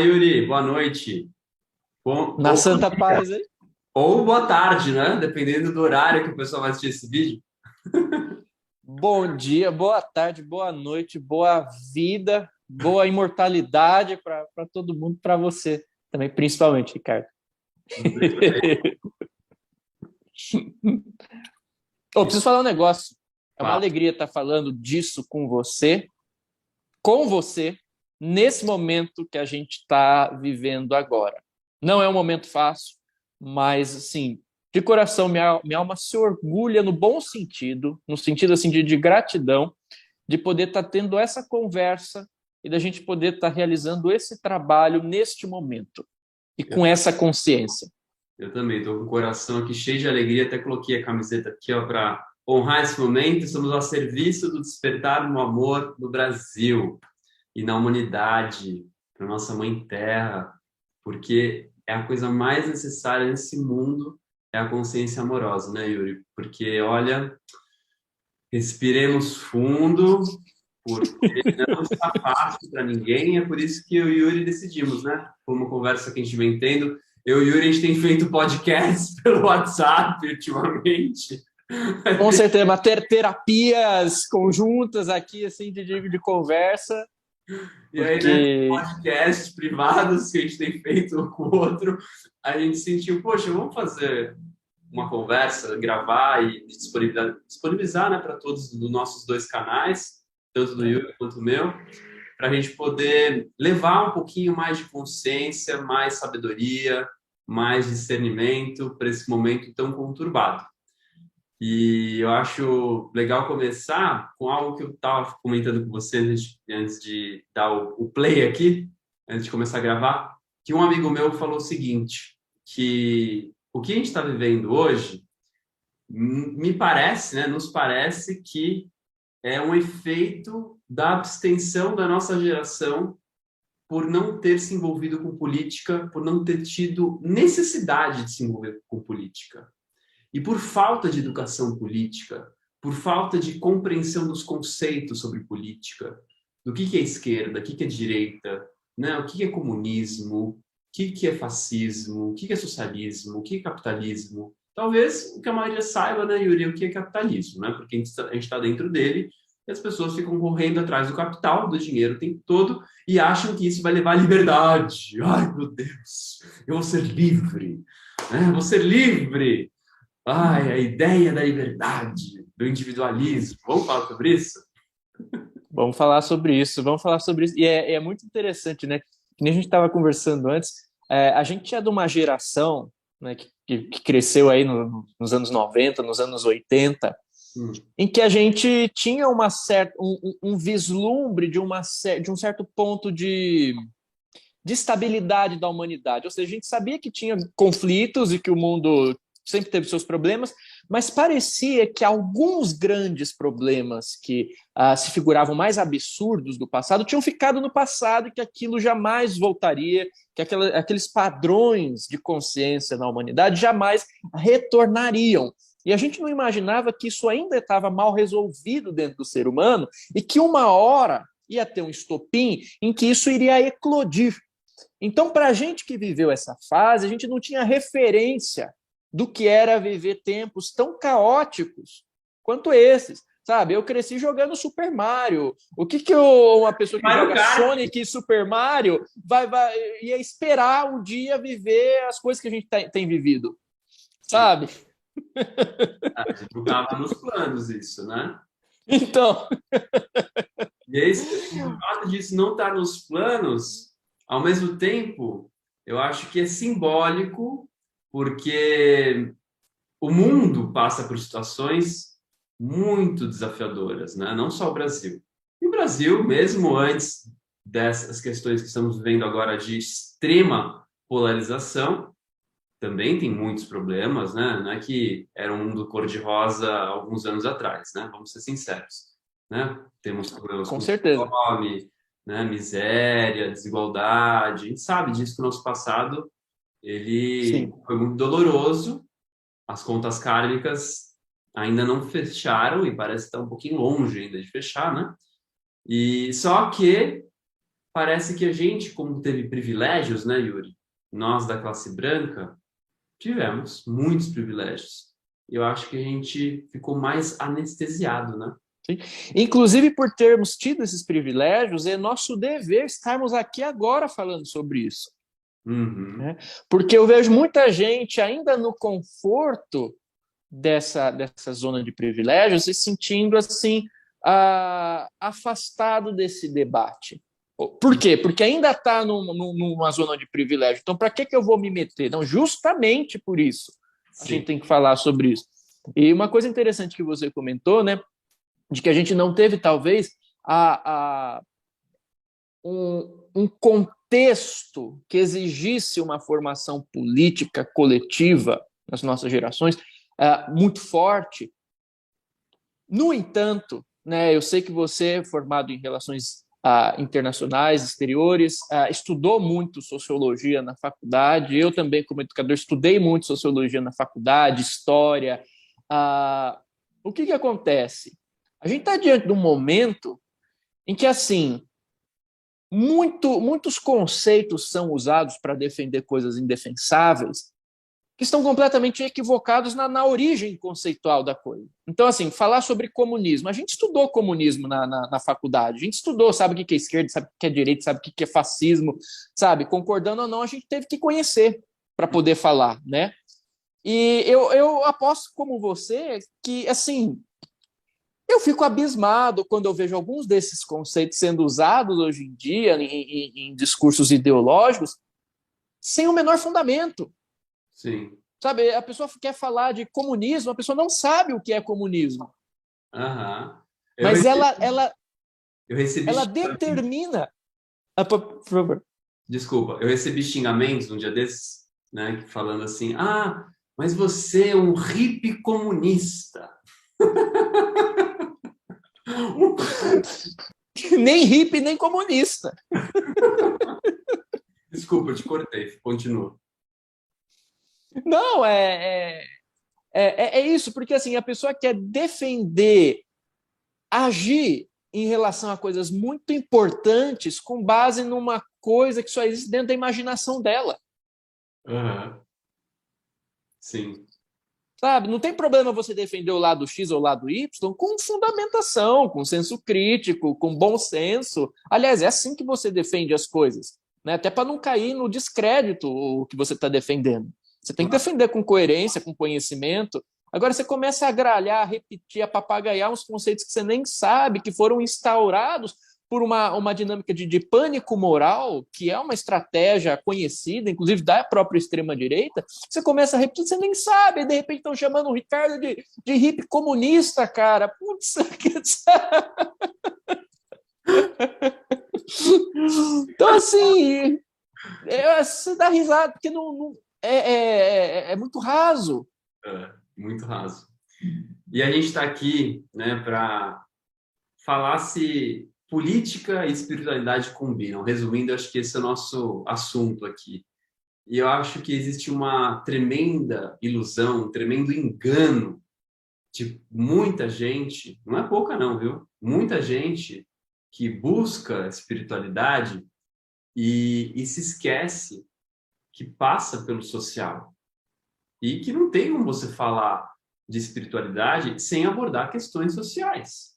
Yuri, boa noite. Bom, Na ou, Santa Paz, hein? ou boa tarde, né? Dependendo do horário que o pessoal vai assistir esse vídeo. Bom dia, boa tarde, boa noite, boa vida, boa imortalidade para todo mundo, para você também, principalmente, Ricardo. Os dois também. Eu preciso falar um negócio. É uma Fala. alegria estar falando disso com você, nesse momento que a gente está vivendo agora. Não é um momento fácil, mas, assim, de coração, minha alma se orgulha no bom sentido, no sentido, assim, de gratidão, de poder estar tendo essa conversa e da gente poder estar realizando esse trabalho neste momento e Eu, com essa consciência. eu também estou com o coração aqui cheio de alegria. Até coloquei a camiseta aqui, ó, para honrar esse momento. Estamos ao serviço do despertar no amor no Brasil e na humanidade, para nossa mãe Terra, porque é a coisa mais necessária nesse mundo, é a consciência amorosa, né, Yuri? Porque, olha, respiremos fundo, porque não está fácil para ninguém, é por isso que eu e o Yuri decidimos, né? Foi uma conversa que a gente vem tendo. Eu e o Yuri, a gente tem feito podcast pelo WhatsApp ultimamente. Com certeza, terapias conjuntas aqui, assim, de conversa, E aí, né, porque podcasts privados que a gente tem feito um com o outro, a gente sentiu, poxa, vamos fazer uma conversa, gravar e disponibilizar, né, para todos os nossos dois canais, tanto do Yuri quanto o meu, para a gente poder levar um pouquinho mais de consciência, mais sabedoria, mais discernimento para esse momento tão conturbado. E eu acho legal começar com algo que eu estava comentando com você antes de dar o play aqui, antes de começar a gravar, que um amigo meu falou o seguinte, que o que a gente está vivendo hoje, me parece, né, nos parece que é um efeito da abstenção da nossa geração por não ter se envolvido com política, por não ter tido necessidade de se envolver com política. E por falta de educação política, por falta de compreensão dos conceitos sobre política, do que é esquerda, o que é direita, né? O que é comunismo, o que é fascismo, o que é socialismo, o que é capitalismo. Talvez o que a maioria saiba, né, Yuri, o que é capitalismo, né? Porque a gente está dentro dele e as pessoas ficam correndo atrás do capital, do dinheiro o tempo todo e acham que isso vai levar à liberdade. Ai, meu Deus, eu vou ser livre, né? Eu vou ser livre. Ai, a ideia da liberdade, do individualismo. Vamos falar sobre isso? vamos falar sobre isso, vamos falar sobre isso. E é muito interessante, né? Que nem a gente estava conversando antes, a gente é de uma geração, né, que cresceu aí nos anos 90, nos anos 80, Hum, em que a gente tinha um vislumbre de um certo ponto de estabilidade da humanidade. Ou seja, a gente sabia que tinha conflitos e que o mundo sempre teve seus problemas, mas parecia que alguns grandes problemas que se figuravam mais absurdos do passado tinham ficado no passado e que aquilo jamais voltaria, que aqueles padrões de consciência na humanidade jamais retornariam. E a gente não imaginava que isso ainda estava mal resolvido dentro do ser humano e que uma hora ia ter um estopim em que isso iria eclodir. Então, para a gente que viveu essa fase, a gente não tinha referência do que era viver tempos tão caóticos quanto esses. Sabe, eu cresci jogando Super Mario. O que uma pessoa que Mario joga Kart. Sonic e Super Mario ia esperar um dia viver as coisas que a gente tem vivido? Sabe? Ah, a gente não estava nos planos isso, né? Então, E o fato disso não estar nos planos, ao mesmo tempo, eu acho que é simbólico, porque o mundo passa por situações muito desafiadoras, né? Não só o Brasil. E o Brasil, mesmo antes dessas questões que estamos vivendo agora de extrema polarização, também tem muitos problemas, né? Não é que era um mundo cor-de-rosa alguns anos atrás, né? Vamos ser sinceros, né? Temos problemas com com certeza. fome, né? Miséria, desigualdade. A gente sabe disso que o nosso passado ele Sim. foi muito doloroso. As contas kármicas ainda não fecharam e parece estar um pouquinho longe ainda de fechar, né? E só que parece que a gente, como teve privilégios, né, Yuri? Nós da classe branca tivemos muitos privilégios. Eu acho que a gente ficou mais anestesiado, né? Sim. Inclusive, por termos tido esses privilégios, é nosso dever estarmos aqui agora falando sobre isso. Uhum. Né? Porque eu vejo muita gente ainda no conforto dessa zona de privilégios se sentindo assim afastado desse debate. Por quê? Porque ainda está numa zona de privilégio. Então, para que eu vou me meter? Não, justamente por isso a gente Sim. tem que falar sobre isso. E uma coisa interessante que você comentou, né, de que a gente não teve, talvez, um contexto que exigisse uma formação política coletiva nas nossas gerações muito forte. No entanto, né, eu sei que você é formado em relações internacionais, exteriores, estudou muito sociologia na faculdade, eu também, como educador, estudei muito sociologia na faculdade, história. O que acontece? A gente está diante de um momento em que, assim, muitos conceitos são usados para defender coisas indefensáveis que estão completamente equivocados na origem conceitual da coisa. Então, assim, falar sobre comunismo. A gente estudou comunismo na faculdade, a gente estudou, sabe o que é esquerda, sabe o que é direita, sabe o que é fascismo, sabe? Concordando ou não, a gente teve que conhecer para poder falar, né? E eu aposto, como você, que, assim, eu fico abismado quando eu vejo alguns desses conceitos sendo usados hoje em dia em discursos ideológicos sem o menor fundamento. Sim. Sabe, a pessoa quer falar de comunismo, a pessoa não sabe o que é comunismo, Aham. Eu mas recebi, ela, eu recebi ela xingamentos. determina. Por favor. Desculpa, eu recebi xingamentos um dia desses, né? Falando assim: ah, mas você é um hippie comunista. Nem hippie, nem comunista. Desculpa, eu te cortei. Continua. Não, é isso, porque assim, a pessoa quer defender, agir em relação a coisas muito importantes com base numa coisa que só existe dentro da imaginação dela. Aham. Sim. Sabe? Não tem problema você defender o lado X ou o lado Y com fundamentação, com senso crítico, com bom senso. Aliás, é assim que você defende as coisas, né? Até para não cair no descrédito o que você está defendendo. Você tem que Claro. defender com coerência, com conhecimento. Agora você começa a gralhar, a repetir, a papagaiar uns conceitos que você nem sabe, que foram instaurados por uma dinâmica de pânico moral, que é uma estratégia conhecida, inclusive da própria extrema-direita. Você começa a repetir, você nem sabe, e de repente estão chamando o Ricardo de hippie comunista, cara. Putz, então, assim, você dá risada, porque é muito raso. É, muito raso. E a gente está aqui, né, para falar se política e espiritualidade combinam. Resumindo, acho que esse é o nosso assunto aqui. E eu acho que existe uma tremenda ilusão, um tremendo engano de muita gente, não é pouca não, viu? Muita gente que busca espiritualidade e se esquece que passa pelo social e que não tem como você falar de espiritualidade sem abordar questões sociais,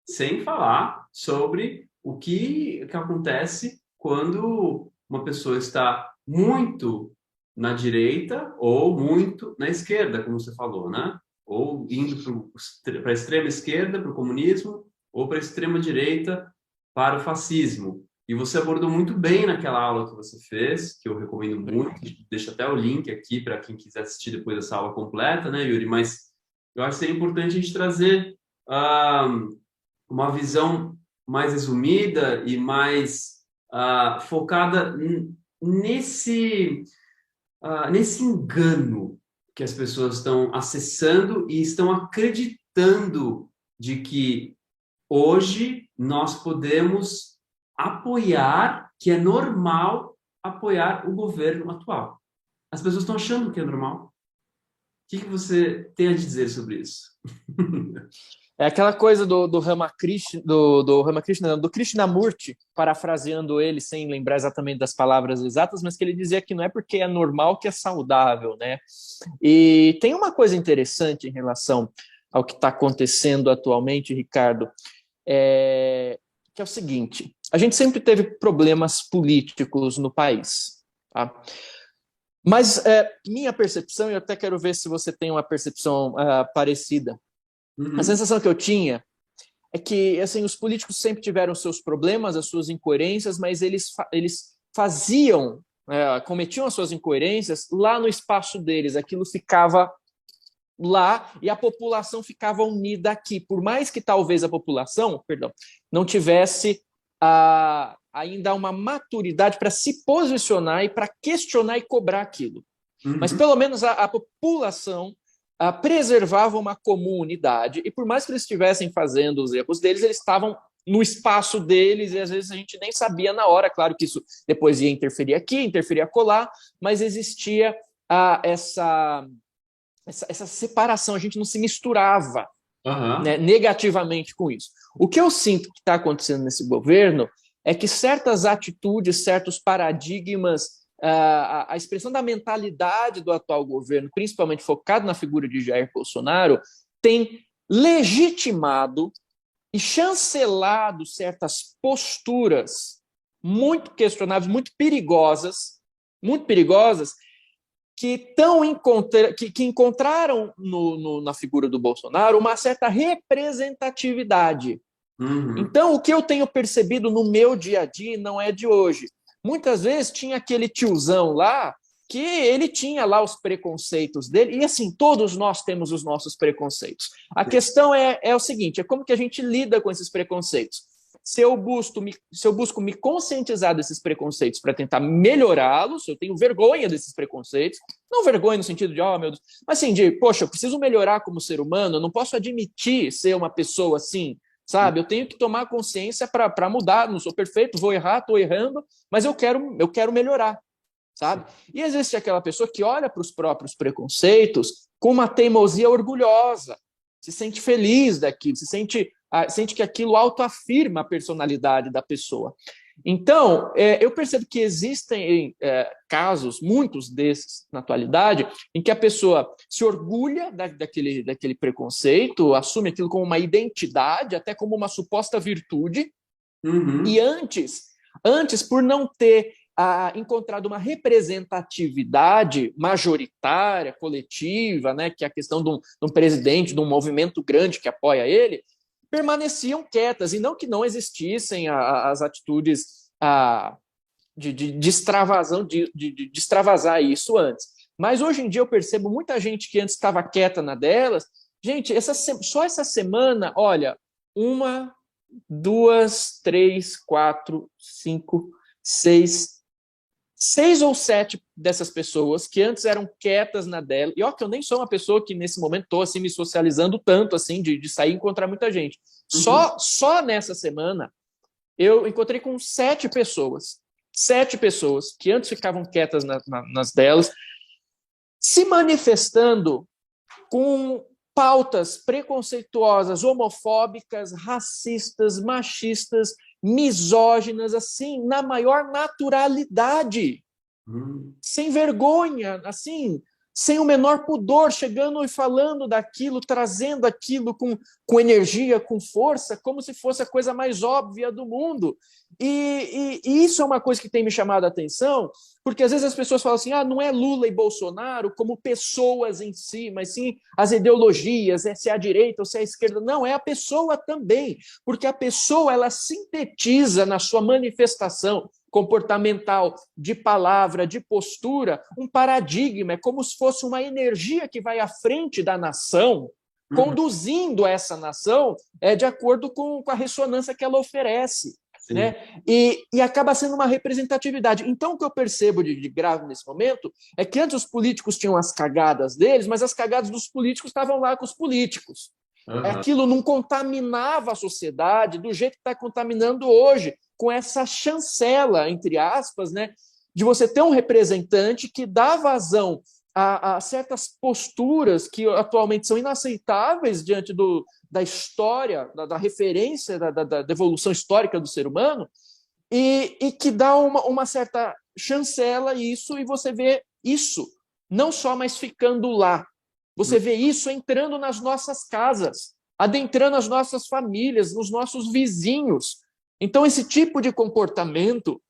sem falar sobre o que acontece quando uma pessoa está muito na direita ou muito na esquerda, como você falou, né? Ou indo para a extrema esquerda, para o comunismo, ou para a extrema direita, para o fascismo. E você abordou muito bem naquela aula que você fez, que eu recomendo muito. Deixo até o link aqui para quem quiser assistir depois dessa aula completa, né, Yuri? Mas eu acho que seria importante a gente trazer uma visão mais resumida e mais focada nesse engano que as pessoas estão acessando e estão acreditando de que hoje nós podemos apoiar, que é normal apoiar o governo atual. As pessoas estão achando que é normal. O que você tem a dizer sobre isso? É aquela coisa do Ramakrishna, do Ramakrishna, não, do Krishnamurti, parafraseando ele, sem lembrar exatamente das palavras exatas, mas que ele dizia que não é porque é normal que é saudável, né? E tem uma coisa interessante em relação ao que está acontecendo atualmente, Ricardo, que é o seguinte: a gente sempre teve problemas políticos no país, tá? Mas minha percepção, e eu até quero ver se você tem uma percepção parecida, a Uhum. sensação que eu tinha é que assim, os políticos sempre tiveram seus problemas, as suas incoerências, mas eles faziam, cometiam as suas incoerências lá no espaço deles, aquilo ficava lá e a população ficava unida aqui, por mais que talvez a população, perdão, não tivesse ainda uma maturidade para se posicionar e para questionar e cobrar aquilo. Mas Uhum. pelo menos a população preservava uma comunidade, e por mais que eles estivessem fazendo os erros deles, eles estavam no espaço deles, e às vezes a gente nem sabia na hora. Claro que isso depois ia interferir aqui, interferir acolá, mas existia essa separação, a gente não se misturava, né, Aham. negativamente com isso. O que eu sinto que está acontecendo nesse governo é que certas atitudes, certos paradigmas, a expressão da mentalidade do atual governo, principalmente focado na figura de Jair Bolsonaro, tem legitimado e chancelado certas posturas muito questionáveis, muito perigosas, que encontraram na figura do Bolsonaro uma certa representatividade. Uhum. Então, o que eu tenho percebido no meu dia a dia não é de hoje. Muitas vezes tinha aquele tiozão lá que ele tinha lá os preconceitos dele, e assim, todos nós temos os nossos preconceitos. A questão é o seguinte: é como que a gente lida com esses preconceitos. Se eu busco me conscientizar desses preconceitos para tentar melhorá-los, eu tenho vergonha desses preconceitos, não vergonha no sentido de, oh meu Deus, mas assim, de, poxa, eu preciso melhorar como ser humano, eu não posso admitir ser uma pessoa assim, sabe? Eu tenho que tomar consciência para mudar, não sou perfeito, vou errar, estou errando, mas eu quero melhorar, sabe? E existe aquela pessoa que olha para os próprios preconceitos com uma teimosia orgulhosa, se sente feliz daquilo, sente que aquilo autoafirma a personalidade da pessoa. Então, eu percebo que existem casos, muitos desses na atualidade, em que a pessoa se orgulha daquele preconceito, assume aquilo como uma identidade, até como uma suposta virtude, e Uhum. antes por não ter encontrado uma representatividade majoritária, coletiva, né, que é a questão de um presidente, de um movimento grande que apoia ele, permaneciam quietas, e não que não existissem as atitudes de extravasão, de extravasar isso antes. Mas hoje em dia eu percebo muita gente que antes estava quieta na delas. Gente, só essa semana, olha, uma, duas, três, quatro, cinco, seis ou sete dessas pessoas que antes eram quietas na dela, e ó, que eu nem sou uma pessoa que nesse momento estou assim, me socializando tanto, assim, de sair e encontrar muita gente. Uhum. Só nessa semana eu encontrei com sete pessoas que antes ficavam quietas nas delas, se manifestando com pautas preconceituosas, homofóbicas, racistas, machistas, misóginas, assim, na maior naturalidade, Uhum. sem vergonha, assim, sem o menor pudor, chegando e falando daquilo, trazendo aquilo com energia, com força, como se fosse a coisa mais óbvia do mundo. E isso é uma coisa que tem me chamado a atenção, porque às vezes as pessoas falam assim, não é Lula e Bolsonaro como pessoas em si, mas sim as ideologias, se é a direita ou se é a esquerda. Não, é a pessoa também, porque a pessoa, ela sintetiza na sua manifestação comportamental, de palavra, de postura, um paradigma, é como se fosse uma energia que vai à frente da nação, Uhum. conduzindo essa nação de acordo com a ressonância que ela oferece. Sim. Né? E acaba sendo uma representatividade. Então, o que eu percebo de grave nesse momento é que antes os políticos tinham as cagadas deles, mas as cagadas dos políticos estavam lá com os políticos. Aham. Aquilo não contaminava a sociedade do jeito que está contaminando hoje, com essa chancela, entre aspas, né, de você ter um representante que dá vazão a certas posturas que atualmente são inaceitáveis diante da história, da referência, da evolução histórica do ser humano, e que dá uma certa chancela isso, e você vê isso não só mais ficando lá, você vê isso entrando nas nossas casas, adentrando as nossas famílias, nos nossos vizinhos. Então, esse tipo de comportamento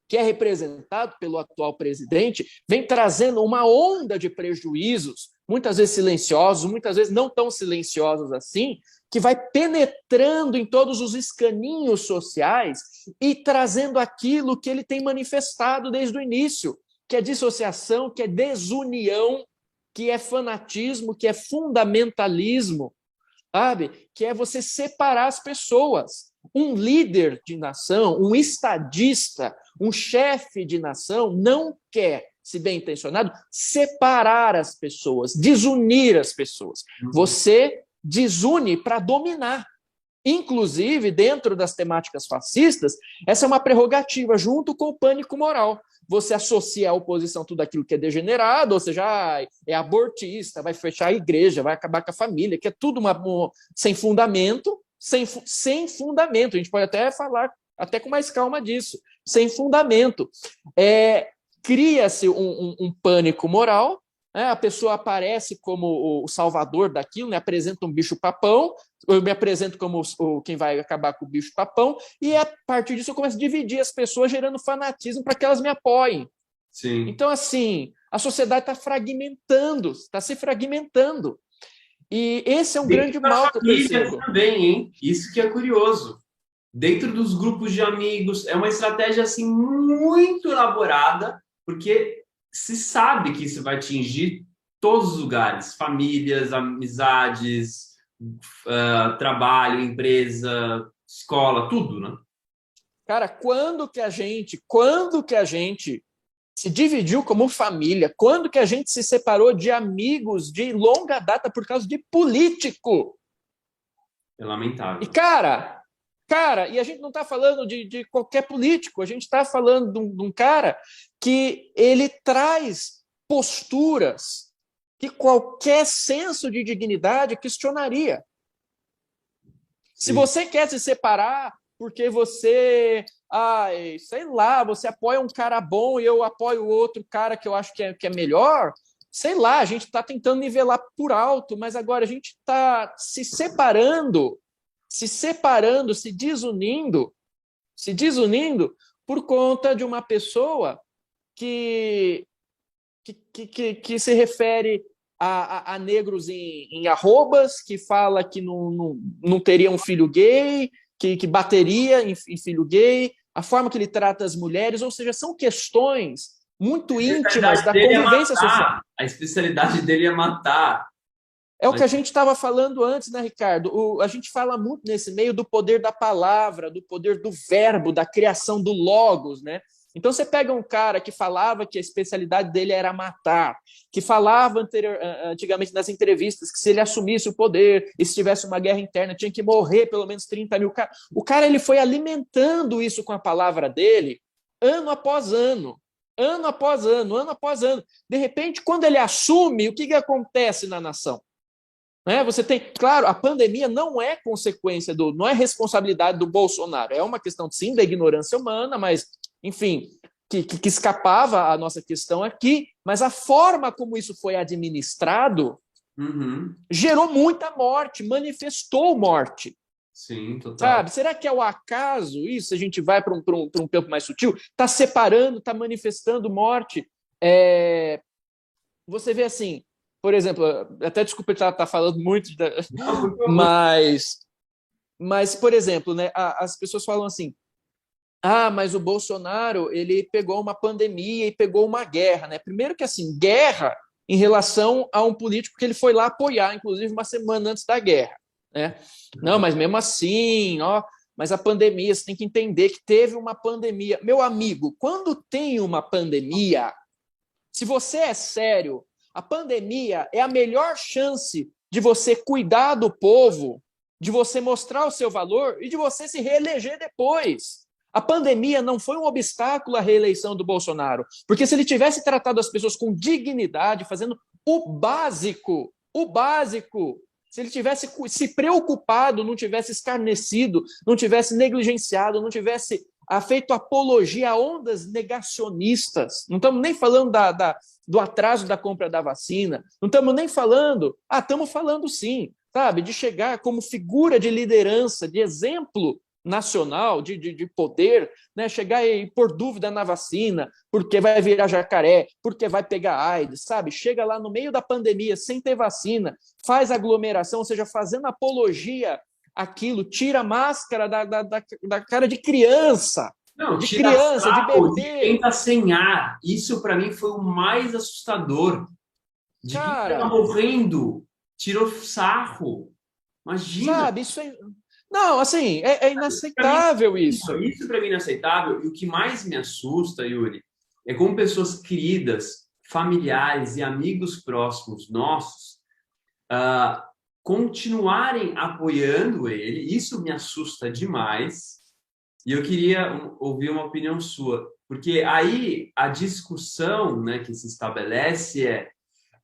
que é representado pelo atual presidente, vem trazendo uma onda de prejuízos, muitas vezes silenciosos, muitas vezes não tão silenciosos assim, que vai penetrando em todos os escaninhos sociais e trazendo aquilo que ele tem manifestado desde o início, que é dissociação, que é desunião, que é fanatismo, que é fundamentalismo, sabe? Que é você separar as pessoas. Um líder de nação, um estadista, um chefe de nação não quer, se bem intencionado, separar as pessoas, desunir as pessoas. Você desune para dominar. Inclusive, dentro das temáticas fascistas, essa é uma prerrogativa, junto com o pânico moral. Você associa à oposição tudo aquilo que é degenerado, ou seja, é abortista, vai fechar a igreja, vai acabar com a família, que é tudo sem fundamento, sem fundamento. A gente pode até falar até com mais calma disso, sem fundamento. Cria-se um pânico moral, né? A pessoa aparece como o salvador daquilo, né? Apresenta um bicho-papão, eu me apresento como quem vai acabar com o bicho-papão, e a partir disso eu começo a dividir as pessoas, gerando fanatismo para que elas me apoiem. Sim. Então, assim, a sociedade está fragmentando, está se fragmentando. E esse é um grande mal que eu percebo. Também, hein? Isso que é curioso. Dentro dos grupos de amigos, é uma estratégia assim muito elaborada, porque se sabe que isso vai atingir todos os lugares, famílias, amizades, trabalho, empresa, escola, tudo, né? Cara, quando que a gente se dividiu como família? Quando que a gente se separou de amigos de longa data por causa de político? É lamentável. E, cara, e a gente não está falando de qualquer político, a gente está falando de um cara que ele traz posturas que qualquer senso de dignidade questionaria. Se você quer se separar porque você, sei lá, você apoia um cara bom e eu apoio outro cara que eu acho que é melhor, sei lá, a gente está tentando nivelar por alto, mas agora a gente está se separando, se desunindo por conta de uma pessoa que se refere a negros em arrobas, que fala que não teria um filho gay, que bateria em filho gay, a forma que ele trata as mulheres, ou seja, são questões muito íntimas da convivência social. A especialidade dele é matar. É o que a gente estava falando antes, né, Ricardo? A gente fala muito nesse meio do poder da palavra, do poder do verbo, da criação do logos, né? Então você pega um cara que falava que a especialidade dele era matar, que falava antigamente nas entrevistas que se ele assumisse o poder e se tivesse uma guerra interna tinha que morrer pelo menos 30 mil caras. O cara ele foi alimentando isso com a palavra dele ano após ano, ano após ano, ano após ano. De repente, quando ele assume, o que acontece na nação? Você tem, claro, a pandemia não é consequência não é responsabilidade do Bolsonaro, é uma questão, sim, da ignorância humana, mas, enfim, que escapava a nossa questão aqui, mas a forma como isso foi administrado gerou muita morte, manifestou morte. Sim, total. Sabe? Será que é o acaso isso? A gente vai para um campo mais sutil, está separando, está manifestando morte. Você vê assim, por exemplo, até desculpa estar falando muito, mas, por exemplo, né, as pessoas falam assim, mas o Bolsonaro ele pegou uma pandemia e pegou uma guerra, né? Primeiro que assim, guerra em relação a um político que ele foi lá apoiar, inclusive uma semana antes da guerra, né? Não, mas mesmo assim, mas a pandemia, você tem que entender que teve uma pandemia. Meu amigo, quando tem uma pandemia, se você é sério, a pandemia é a melhor chance de você cuidar do povo, de você mostrar o seu valor e de você se reeleger depois. A pandemia não foi um obstáculo à reeleição do Bolsonaro, porque se ele tivesse tratado as pessoas com dignidade, fazendo o básico, se ele tivesse se preocupado, não tivesse escarnecido, não tivesse negligenciado, não tivesse feito apologia a ondas negacionistas, não estamos nem falando do atraso da compra da vacina, não estamos nem falando, estamos falando sim, sabe, de chegar como figura de liderança, de exemplo nacional, de poder, né? Chegar e pôr dúvida na vacina, porque vai virar jacaré, porque vai pegar AIDS, sabe? Chega lá no meio da pandemia, sem ter vacina, faz aglomeração, ou seja, fazendo apologia àquilo, tira a máscara da cara de criança, Não, de tira criança, de sarro de bebê. quem tá sem ar. Isso para mim foi o mais assustador. De quem tá Cara, morrendo. Tirou sarro. Imagina. sabe? Isso é... Não, assim, é inaceitável isso. Isso para mim é inaceitável. E o que mais me assusta, Yuri, é como pessoas queridas, familiares e amigos próximos nossos continuarem apoiando ele. Isso me assusta demais. E eu queria ouvir uma opinião sua. Porque aí a discussão, né, que se estabelece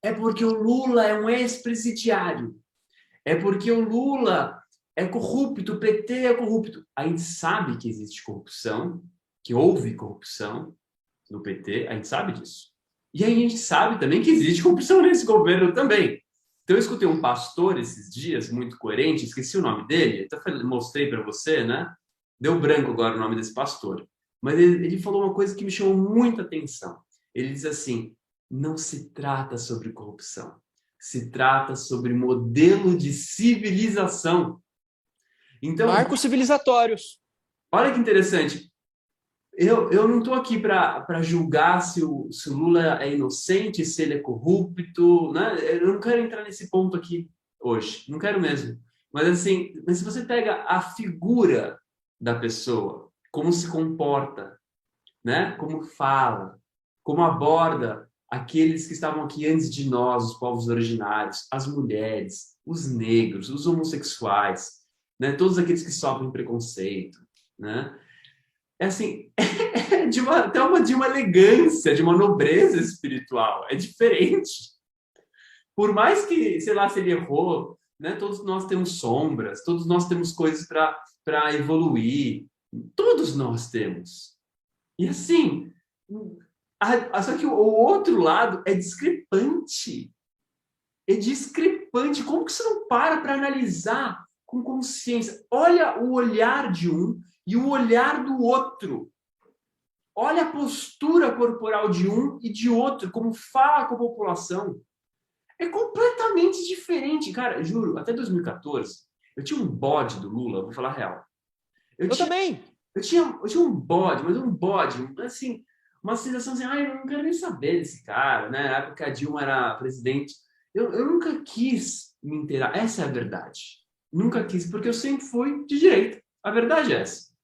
é porque o Lula é um ex-presidiário. É porque o Lula é corrupto, o PT é corrupto. A gente sabe que existe corrupção, que houve corrupção no PT, a gente sabe disso. E a gente sabe também que existe corrupção nesse governo também. Então eu escutei um pastor esses dias, muito coerente, esqueci o nome dele, até mostrei para você, né? Deu branco agora o nome desse pastor. Mas ele falou uma coisa que me chamou muita atenção. Ele diz assim, não se trata sobre corrupção, se trata sobre modelo de civilização. Então, Marcos civilizatórios. olha que interessante. Eu não estou aqui para julgar se o Lula é inocente, se ele é corrupto, né? Eu não quero entrar nesse ponto aqui hoje, não quero mesmo. Mas assim, se você pega a figura da pessoa, como se comporta, né? Como fala, como aborda aqueles que estavam aqui antes de nós, os povos originários, as mulheres, os negros, os homossexuais, né? Todos aqueles que sofrem preconceito, né? É assim, de uma elegância, de uma nobreza espiritual. É diferente. Por mais que, sei lá, se ele errou, né? Todos nós temos sombras, todos nós temos coisas para evoluir. Todos nós temos. E assim, só que o outro lado é discrepante. É discrepante. Como que você não para analisar com consciência? Olha o olhar de um e o olhar do outro. Olha a postura corporal de um e de outro, como fala com a população. É completamente diferente. Cara, juro, até 2014, eu tinha um bode do Lula, vou falar a real. Eu também. Eu tinha um bode, mas um bode, assim, uma sensação assim, eu não quero nem saber desse cara, né? Na época que a Dilma era presidente. Eu nunca quis me inteirar. Essa é a verdade. Nunca quis, porque eu sempre fui de direita. A verdade é essa.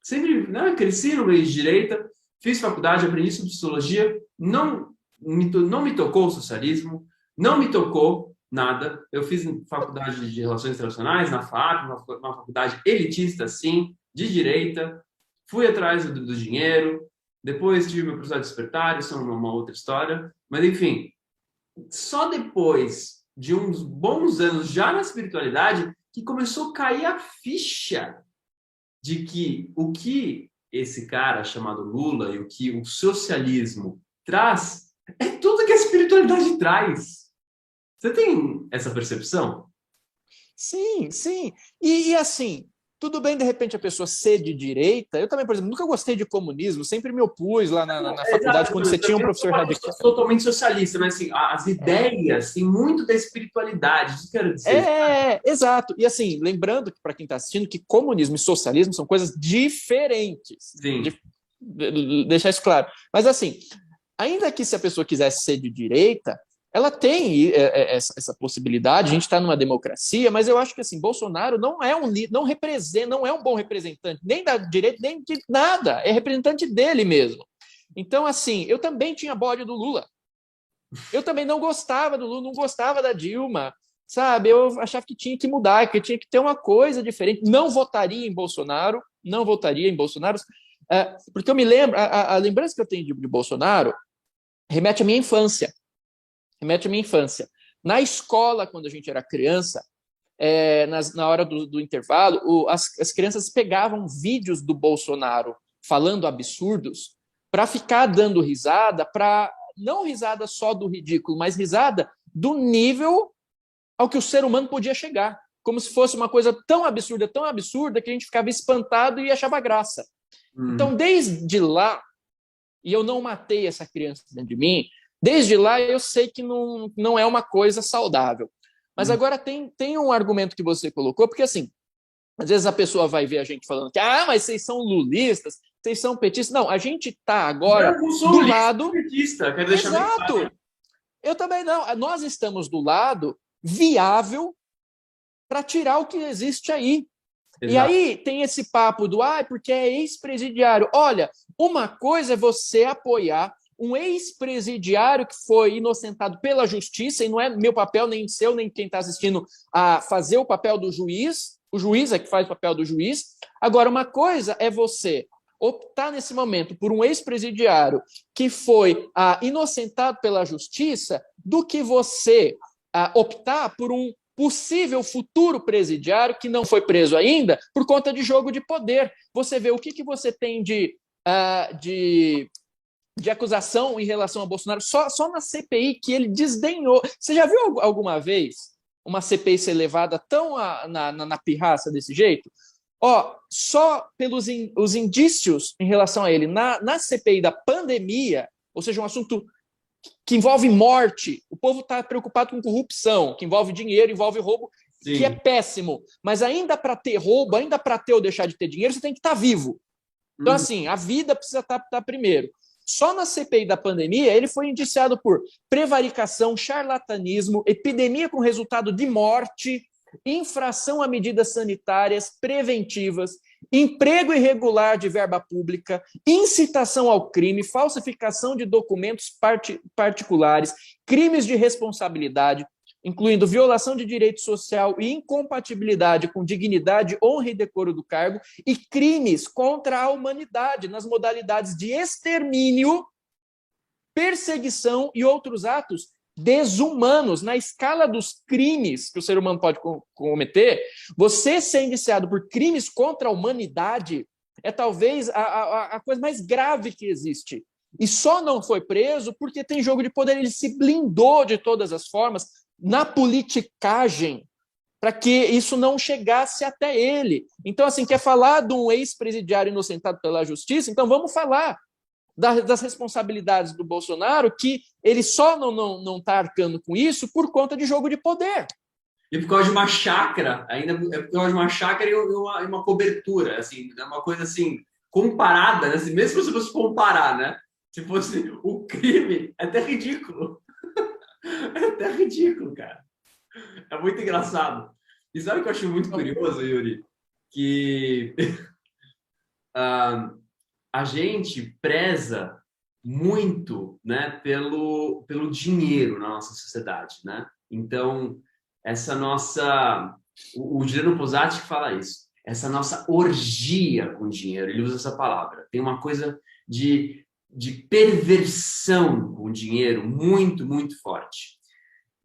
Sempre, né, cresci no meio de direita, fiz faculdade, aprendi sobre sociologia, não me tocou o socialismo, não me tocou nada. Eu fiz faculdade de Relações Internacionais, na FAP, uma faculdade elitista, sim, de direita. Fui atrás do dinheiro, depois tive meu processo despertar, isso é uma outra história. Mas, enfim, só depois de uns bons anos já na espiritualidade que começou a cair a ficha de que o que esse cara chamado Lula e o que o socialismo traz é tudo que a espiritualidade traz. Você tem essa percepção? Sim, sim. E assim, tudo bem de repente a pessoa ser de direita. Eu também, por exemplo, nunca gostei de comunismo, sempre me opus lá na faculdade quando você tinha um professor radical. Totalmente socialista, mas assim, as ideias têm muito da espiritualidade, isso que eu quero dizer. Exato. E assim, lembrando que para quem está assistindo que comunismo e socialismo são coisas diferentes. Sim. Deixar isso claro. Mas assim, ainda que se a pessoa quisesse ser de direita, ela tem essa possibilidade. A gente está numa democracia, mas eu acho que assim, Bolsonaro não é não representa, não é um bom representante nem da direita nem de nada. É representante dele mesmo. Então, assim, eu também tinha bode do Lula. Eu também não gostava do Lula, não gostava da Dilma, sabe? Eu achava que tinha que mudar, que tinha que ter uma coisa diferente. Não votaria em Bolsonaro, não votaria em Bolsonaro. Porque eu me lembro, a lembrança que eu tenho de Bolsonaro remete à minha infância. Remete à minha infância. Na escola, quando a gente era criança, na hora do intervalo, as crianças pegavam vídeos do Bolsonaro falando absurdos para ficar dando risada, não risada só do ridículo, mas risada do nível ao que o ser humano podia chegar. Como se fosse uma coisa tão absurda, que a gente ficava espantado e achava graça. Então, desde lá, e eu não matei essa criança dentro de mim, desde lá eu sei que não é uma coisa saudável. Mas agora tem um argumento que você colocou, porque assim, às vezes a pessoa vai ver a gente falando que, mas vocês são lulistas, vocês são petistas. Não, a gente está agora do lado... petista, quero deixar bem claro. Eu também não. Nós estamos do lado viável para tirar o que existe aí. Exato. E aí tem esse papo do, porque é ex-presidiário. Olha, uma coisa é você apoiar um ex-presidiário que foi inocentado pela justiça, e não é meu papel, nem seu, nem quem está assistindo, a fazer o papel do juiz. O juiz é que faz o papel do juiz. Agora, uma coisa é você optar nesse momento por um ex-presidiário que foi inocentado pela justiça, do que você optar por um possível futuro presidiário que não foi preso ainda por conta de jogo de poder. Você vê o que você tem de acusação em relação a Bolsonaro só na CPI que ele desdenhou. Você já viu alguma vez uma CPI ser levada tão na pirraça desse jeito? Só pelos os indícios em relação a ele na CPI da pandemia, ou seja, um assunto que envolve morte, o povo está preocupado com corrupção, que envolve dinheiro, envolve roubo, sim, que é péssimo. Mas ainda para ter roubo, ainda para ter ou deixar de ter dinheiro, você tem que estar vivo. Então, assim, a vida precisa estar primeiro. Só na CPI da pandemia, ele foi indiciado por prevaricação, charlatanismo, epidemia com resultado de morte, infração a medidas sanitárias preventivas, emprego irregular de verba pública, incitação ao crime, falsificação de documentos particulares, crimes de responsabilidade, incluindo violação de direito social e incompatibilidade com dignidade, honra e decoro do cargo, e crimes contra a humanidade nas modalidades de extermínio, perseguição e outros atos desumanos. Na escala dos crimes que o ser humano pode cometer, você ser indiciado por crimes contra a humanidade é talvez a coisa mais grave que existe. E só não foi preso porque tem jogo de poder. Ele se blindou de todas as formas na politicagem para que isso não chegasse até ele. Então, assim, quer falar de um ex-presidiário inocentado pela justiça? Então vamos falar das responsabilidades do Bolsonaro, que ele só não está arcando com isso por conta de jogo de poder. E por causa de uma chácara, ainda é por causa de uma chácara e uma cobertura, assim, é uma coisa assim, comparada, né? Assim, mesmo se você fosse comparar, né? Se fosse o crime, é até ridículo. É até ridículo, cara. É muito engraçado. E sabe o que eu acho muito curioso, Yuri? Que a gente preza muito, né, pelo dinheiro na nossa sociedade, né? Então, essa nossa... O Juliano Posati que fala isso. Essa nossa orgia com dinheiro, ele usa essa palavra. Tem uma coisa de perversão com o dinheiro muito, muito forte.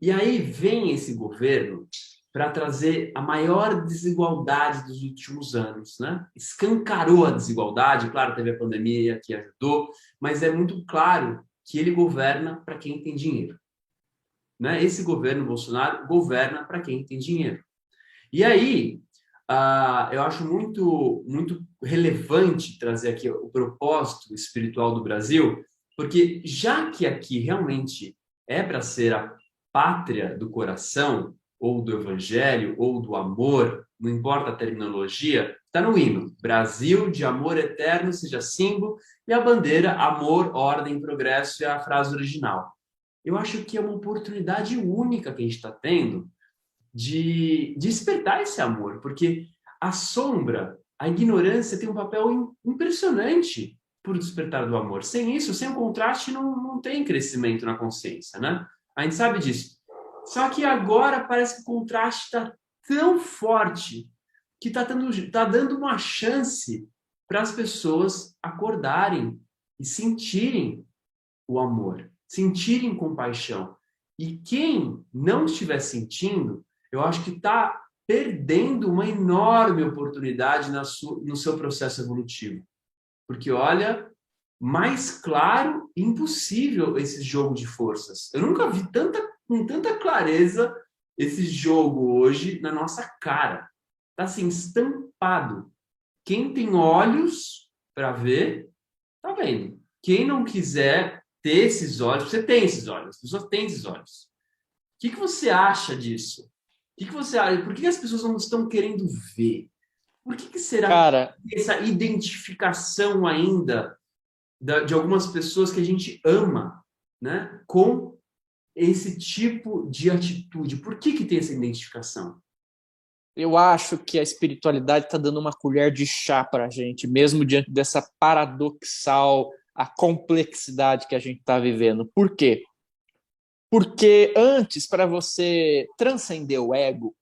E aí vem esse governo para trazer a maior desigualdade dos últimos anos, né? Escancarou a desigualdade, claro, teve a pandemia que ajudou, mas é muito claro que ele governa para quem tem dinheiro, né? Esse governo Bolsonaro governa para quem tem dinheiro. E aí, eu acho muito, muito relevante trazer aqui o propósito espiritual do Brasil, porque já que aqui realmente é para ser a pátria do coração, ou do evangelho, ou do amor, não importa a terminologia, está no hino. Brasil de amor eterno seja símbolo, e a bandeira amor, ordem, progresso é a frase original. Eu acho que é uma oportunidade única que a gente está tendo de despertar esse amor, porque a sombra, a ignorância tem um papel impressionante por despertar do amor. Sem isso, sem o contraste, não tem crescimento na consciência, né? A gente sabe disso. Só que agora parece que o contraste está tão forte que está dando uma chance para as pessoas acordarem e sentirem o amor, sentirem compaixão. E quem não estiver sentindo, eu acho que está perdendo uma enorme oportunidade no seu processo evolutivo. Porque, olha, mais claro, impossível esse jogo de forças. Eu nunca vi com tanta clareza esse jogo hoje na nossa cara. Está assim, estampado. Quem tem olhos para ver, tá vendo. Quem não quiser ter esses olhos, você tem esses olhos, as pessoas têm esses olhos. O que você acha disso? O que você acha? Por que as pessoas não estão querendo ver? Por que será que Cara, tem essa identificação ainda de algumas pessoas que a gente ama, né, com esse tipo de atitude? Por que tem essa identificação? eu acho que a espiritualidade está dando uma colher de chá para a gente, mesmo diante dessa paradoxal, a complexidade que a gente está vivendo. Por quê? Porque antes, para você transcender o ego,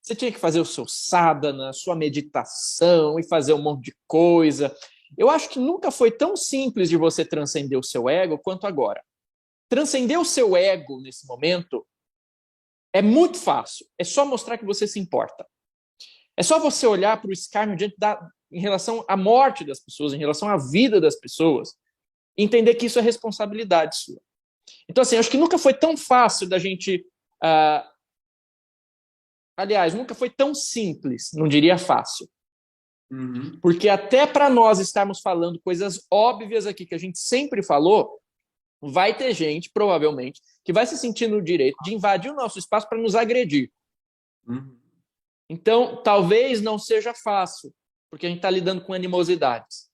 você tinha que fazer o seu sadhana, a sua meditação e fazer um monte de coisa. Eu acho que nunca foi tão simples de você transcender o seu ego quanto agora. Transcender o seu ego nesse momento é muito fácil. É só mostrar que você se importa. É só você olhar para o escárnio em relação à morte das pessoas, em relação à vida das pessoas, e entender que isso é responsabilidade sua. Então, assim, acho que nunca foi tão fácil da gente. Aliás, nunca foi tão simples, não diria fácil. Uhum. Porque até para nós estarmos falando coisas óbvias aqui que a gente sempre falou, vai ter gente, provavelmente, que vai se sentir no direito de invadir o nosso espaço para nos agredir. Uhum. Então, talvez não seja fácil, porque a gente está lidando com animosidades,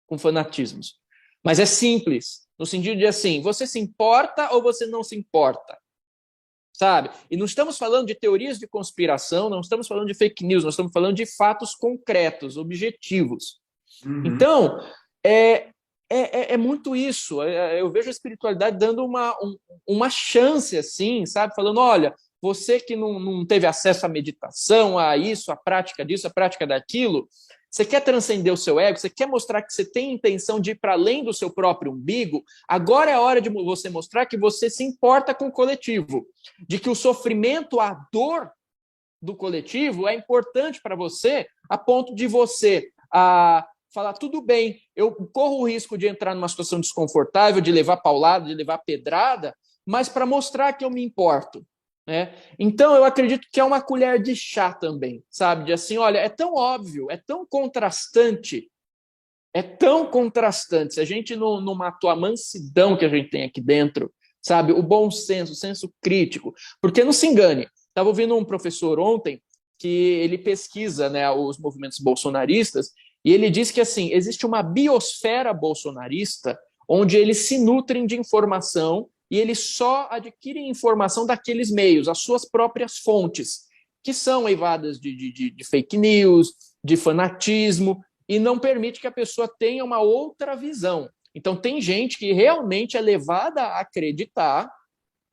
com fanatismos. Mas é simples, no sentido de assim, você se importa ou você não se importa? Sabe? E não estamos falando de teorias de conspiração, não estamos falando de fake news, nós estamos falando de fatos concretos, objetivos. Uhum. Então, é muito isso. Eu vejo a espiritualidade dando uma chance, assim, sabe? Falando, olha, você que não teve acesso à meditação, a isso, à prática disso, à prática daquilo, você quer transcender o seu ego, você quer mostrar que você tem intenção de ir para além do seu próprio umbigo, agora é a hora de você mostrar que você se importa com o coletivo, de que o sofrimento, a dor do coletivo é importante para você, a ponto de você falar, tudo bem, eu corro o risco de entrar numa situação desconfortável, de levar paulada, de levar pedrada, mas para mostrar que eu me importo. Né? Então, eu acredito que é uma colher de chá também, sabe? De assim, olha, é tão óbvio, é tão contrastante, se a gente não matou a mansidão que a gente tem aqui dentro, sabe? O bom senso, o senso crítico. Porque não se engane, estava ouvindo um professor ontem que ele pesquisa, né, os movimentos bolsonaristas e ele diz que assim existe uma biosfera bolsonarista onde eles se nutrem de informação e eles só adquirem informação daqueles meios, as suas próprias fontes, que são eivadas de fake news, de fanatismo, e não permite que a pessoa tenha uma outra visão. Então, tem gente que realmente é levada a acreditar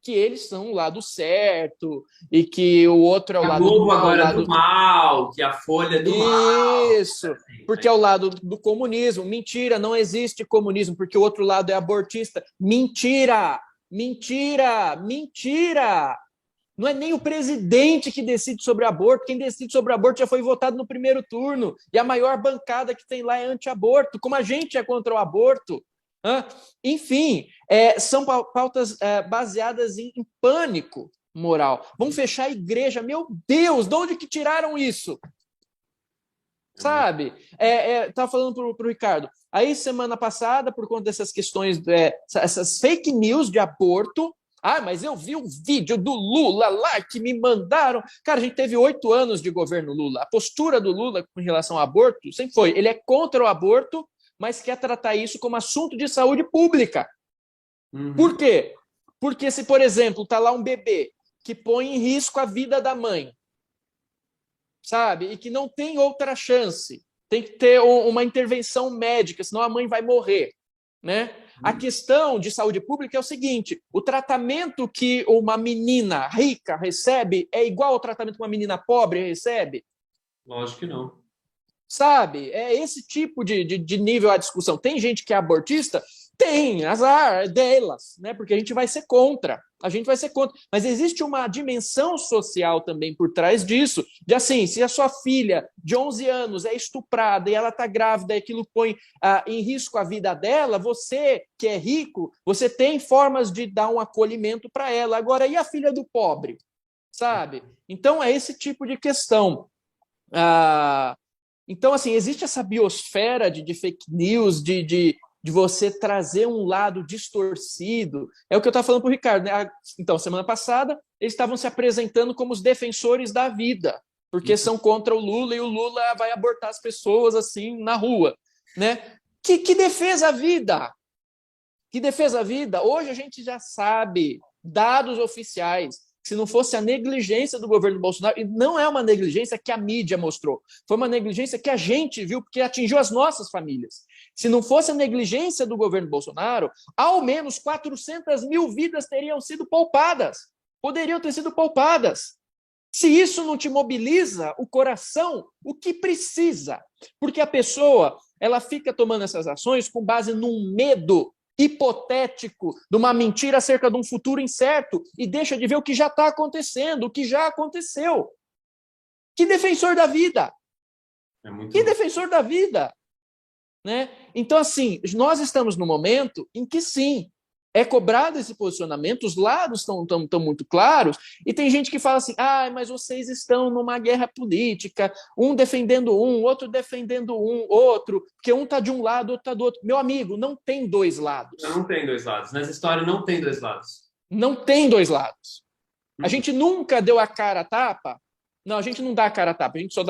que eles são o lado certo e que o outro é o A lado do Globo mal. agora é do mal, que a Folha é do mal. Isso, porque é o lado do comunismo. Mentira, não existe comunismo, porque o outro lado é abortista. Mentira, mentira, mentira. Não é nem o presidente que decide sobre aborto. Quem decide sobre aborto já foi votado no primeiro turno. E a maior bancada que tem lá é anti-aborto, como a gente é contra o aborto. Enfim, são pautas baseadas em pânico moral. Vamos fechar a igreja. Meu Deus, de onde que tiraram isso? Sabe? Estava falando para o Ricardo. Aí, semana passada, por conta dessas questões, essas fake news de aborto, mas eu vi um vídeo do Lula lá que me mandaram. Cara, a gente teve 8 anos de governo Lula. A postura do Lula com relação ao aborto sempre foi: ele é contra o aborto, mas quer tratar isso como assunto de saúde pública. Uhum. Por quê? Porque se, por exemplo, está lá um bebê que põe em risco a vida da mãe, sabe? E que não tem outra chance, tem que ter uma intervenção médica, senão a mãe vai morrer. Né? A questão de saúde pública é o seguinte: o tratamento que uma menina rica recebe é igual ao tratamento que uma menina pobre recebe? Lógico que não. sabe? É esse tipo de nível a discussão. Tem gente que é abortista? Tem, azar delas, né? Porque a gente vai ser contra. A gente vai ser contra. Mas existe uma dimensão social também por trás disso. De assim, se a sua filha de 11 anos é estuprada e ela está grávida e aquilo põe em risco a vida dela, você que é rico, você tem formas de dar um acolhimento para ela. Agora, e a filha do pobre? Sabe? Então, é esse tipo de questão. Então, assim, existe essa biosfera de fake news, de você trazer um lado distorcido. É o que eu estava falando para o Ricardo, né? Então, semana passada, eles estavam se apresentando como os defensores da vida, porque são contra o Lula e o Lula vai abortar as pessoas assim na rua, né? Que defesa a vida? Que defesa a vida? Hoje a gente já sabe, dados oficiais, se não fosse a negligência do governo Bolsonaro, e não é uma negligência que a mídia mostrou, foi uma negligência que a gente viu, porque atingiu as nossas famílias. Se não fosse a negligência do governo Bolsonaro, ao menos 400 mil vidas teriam sido poupadas, poderiam ter sido poupadas. Se isso não te mobiliza o coração, o que precisa? Porque a pessoa, ela fica tomando essas ações com base num medo hipotético, de uma mentira acerca de um futuro incerto, e deixa de ver o que já está acontecendo, o que já aconteceu. Que defensor da vida! Que defensor da vida! Né? Então, assim, nós estamos num momento em que, sim, é cobrado esse posicionamento, os lados estão muito claros, e tem gente que fala assim, mas vocês estão numa guerra política, um defendendo um, outro defendendo um, outro, porque um está de um lado, outro está do outro. Meu amigo, não tem dois lados. Não tem dois lados. Nessa história não tem dois lados. Não tem dois lados. A gente nunca deu a cara a tapa. Não, a gente não dá a cara a tapa, a gente só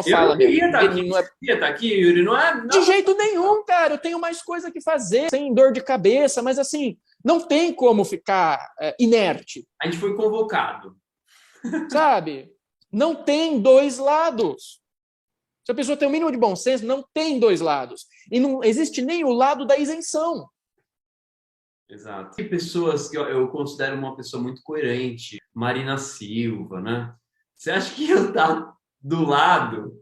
fala mesmo. Eu queria estar aqui, Yuri, não é? Não. De jeito nenhum, cara. Eu tenho mais coisa que fazer, sem dor de cabeça, mas assim, não tem como ficar inerte. A gente foi convocado. Sabe? Não tem dois lados. Se a pessoa tem o mínimo de bom senso, não tem dois lados. E não existe nem o lado da isenção. Exato. Tem pessoas que eu considero uma pessoa muito coerente, Marina Silva, né? Você acha que eu estar do lado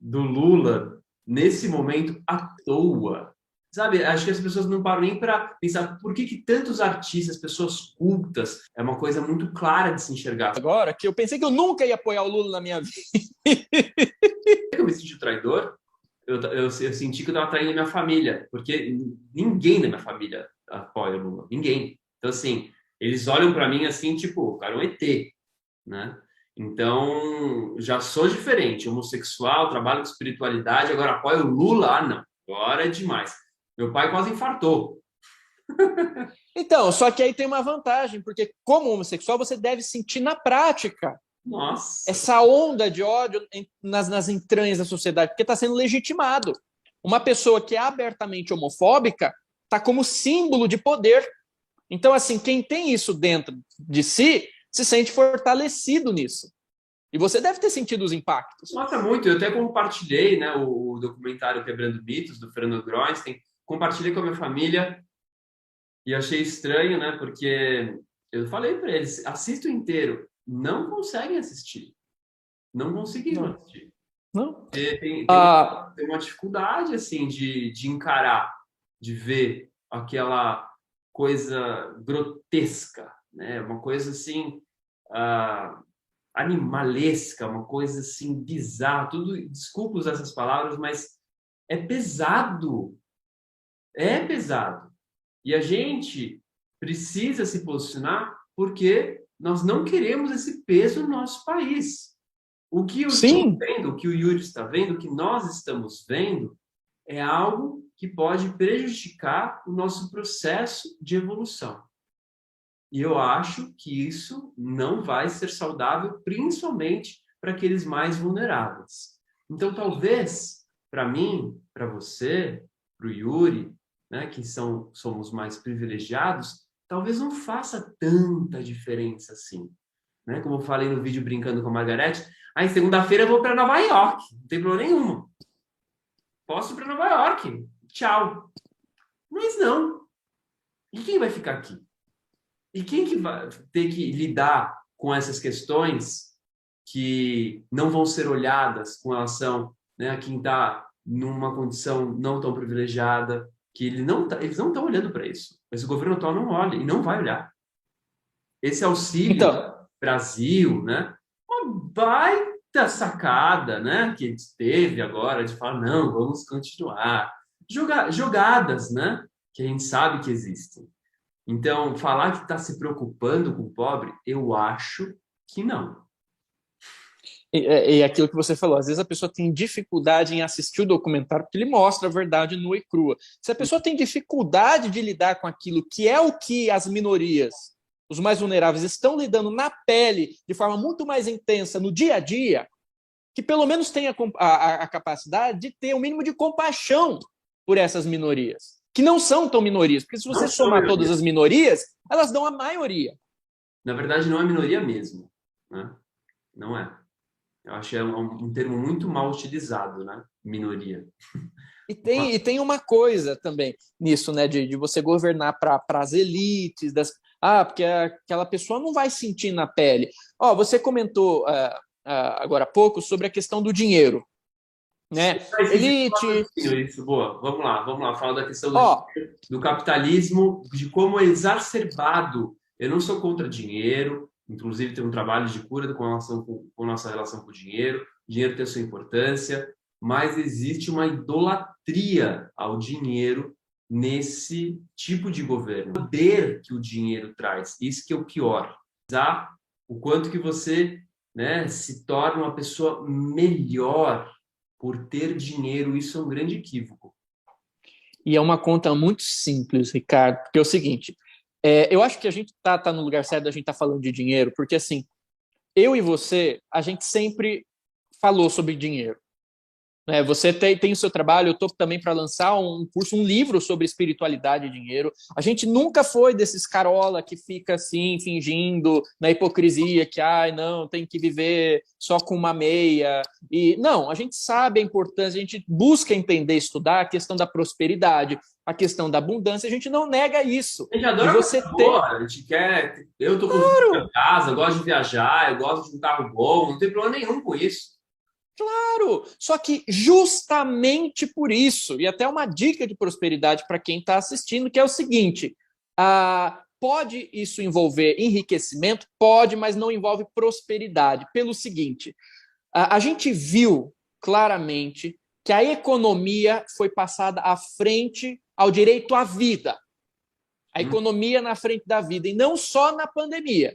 do Lula nesse momento à toa? Sabe, acho que as pessoas não param nem para pensar por que tantos artistas, pessoas cultas, é uma coisa muito clara de se enxergar. Agora, que eu pensei que eu nunca ia apoiar o Lula na minha vida. Eu me senti traidor, eu senti que eu estava traindo minha família, porque ninguém da minha família apoia o Lula, ninguém. Então, assim, eles olham para mim assim, tipo, o cara é um ET, né? Então, já sou diferente, homossexual, trabalho com espiritualidade, agora apoio o Lula? Ah, não, agora é demais. Meu pai quase infartou. Então, só que aí tem uma vantagem, porque como homossexual você deve sentir na prática Nossa. essa onda de ódio nas entranhas da sociedade, porque está sendo legitimado. Uma pessoa que é abertamente homofóbica está como símbolo de poder. Então, assim, quem tem isso dentro de si se sente fortalecido nisso. E você deve ter sentido os impactos. Nossa, muito. Eu até compartilhei, né, o documentário Quebrando Mitos, do Fernando Groenstein. Compartilhei com a minha família e achei estranho, né, porque eu falei para eles, assista o inteiro. Não conseguem assistir. Não conseguiram assistir. Não? Tem uma dificuldade, assim, de encarar, de ver aquela coisa grotesca, né? Uma coisa, assim, animalesca, uma coisa, assim, bizarra. Tudo, desculpa usar essas palavras, mas é pesado. É pesado. E a gente precisa se posicionar porque nós não queremos esse peso no nosso país. O que eu estou vendo, o que o Yuri está vendo, o que nós estamos vendo, é algo que pode prejudicar o nosso processo de evolução. E eu acho que isso não vai ser saudável, principalmente para aqueles mais vulneráveis. Então, talvez, para mim, para você, para o Yuri, né, que somos mais privilegiados, talvez não faça tanta diferença assim. Né? Como eu falei no vídeo brincando com a Margarete, aí segunda-feira eu vou para Nova York, não tem problema nenhum. Posso ir para Nova York, tchau. Mas não. E quem vai ficar aqui? E quem que vai ter que lidar com essas questões que não vão ser olhadas com relação né, a quem está numa condição não tão privilegiada, que eles não estão olhando para isso. Mas o governo atual não olha e não vai olhar. Esse auxílio Então, Brasil, né, uma baita sacada, né, que teve agora de falar, não, vamos continuar. Jogadas, né, que a gente sabe que existem. Então, falar que está se preocupando com o pobre, eu acho que não. é aquilo que você falou, às vezes a pessoa tem dificuldade em assistir o documentário porque ele mostra a verdade nua e crua. Se a pessoa tem dificuldade de lidar com aquilo que é o que as minorias, os mais vulneráveis, estão lidando na pele de forma muito mais intensa no dia a dia, que pelo menos tenha a capacidade de ter o um mínimo de compaixão por essas minorias, que não são tão minorias, porque se você somar todas as minorias, elas dão a maioria. Na verdade, não é minoria mesmo, né? Não é. Eu acho que é um termo muito mal utilizado, né? Minoria. E tem uma coisa também nisso, né? De você governar para as elites, porque aquela pessoa não vai sentir na pele. Você comentou agora há pouco sobre a questão do dinheiro, né? Elite. Isso, boa. Vamos lá. Fala da questão do capitalismo, de como é exacerbado. Eu não sou contra dinheiro, inclusive tem um trabalho de cura com nossa relação com o dinheiro. O dinheiro tem a sua importância, mas existe uma idolatria ao dinheiro nesse tipo de governo. O poder que o dinheiro traz, isso que é o pior. O quanto que você, né, se torna uma pessoa melhor por ter dinheiro, isso é um grande equívoco. E é uma conta muito simples, Ricardo, porque é o seguinte, eu acho que a gente tá no lugar certo, a gente tá falando de dinheiro, porque assim, eu e você, a gente sempre falou sobre dinheiro. Você tem o seu trabalho, eu estou também para lançar um curso, um livro sobre espiritualidade e dinheiro. A gente nunca foi desses carola que fica assim, fingindo na hipocrisia que, não, tem que viver só com uma meia. E não, a gente sabe a importância, a gente busca entender, estudar a questão da prosperidade, a questão da abundância, a gente não nega isso. A gente adora você boa, a gente quer. Eu estou construindo casa, eu gosto de viajar, eu gosto de um carro bom, não tem problema nenhum com isso. Claro, só que justamente por isso, e até uma dica de prosperidade para quem está assistindo, que é o seguinte, pode isso envolver enriquecimento? Pode, mas não envolve prosperidade. Pelo seguinte, a gente viu claramente que a economia foi passada à frente ao direito à vida. A economia na frente da vida, e não só na pandemia.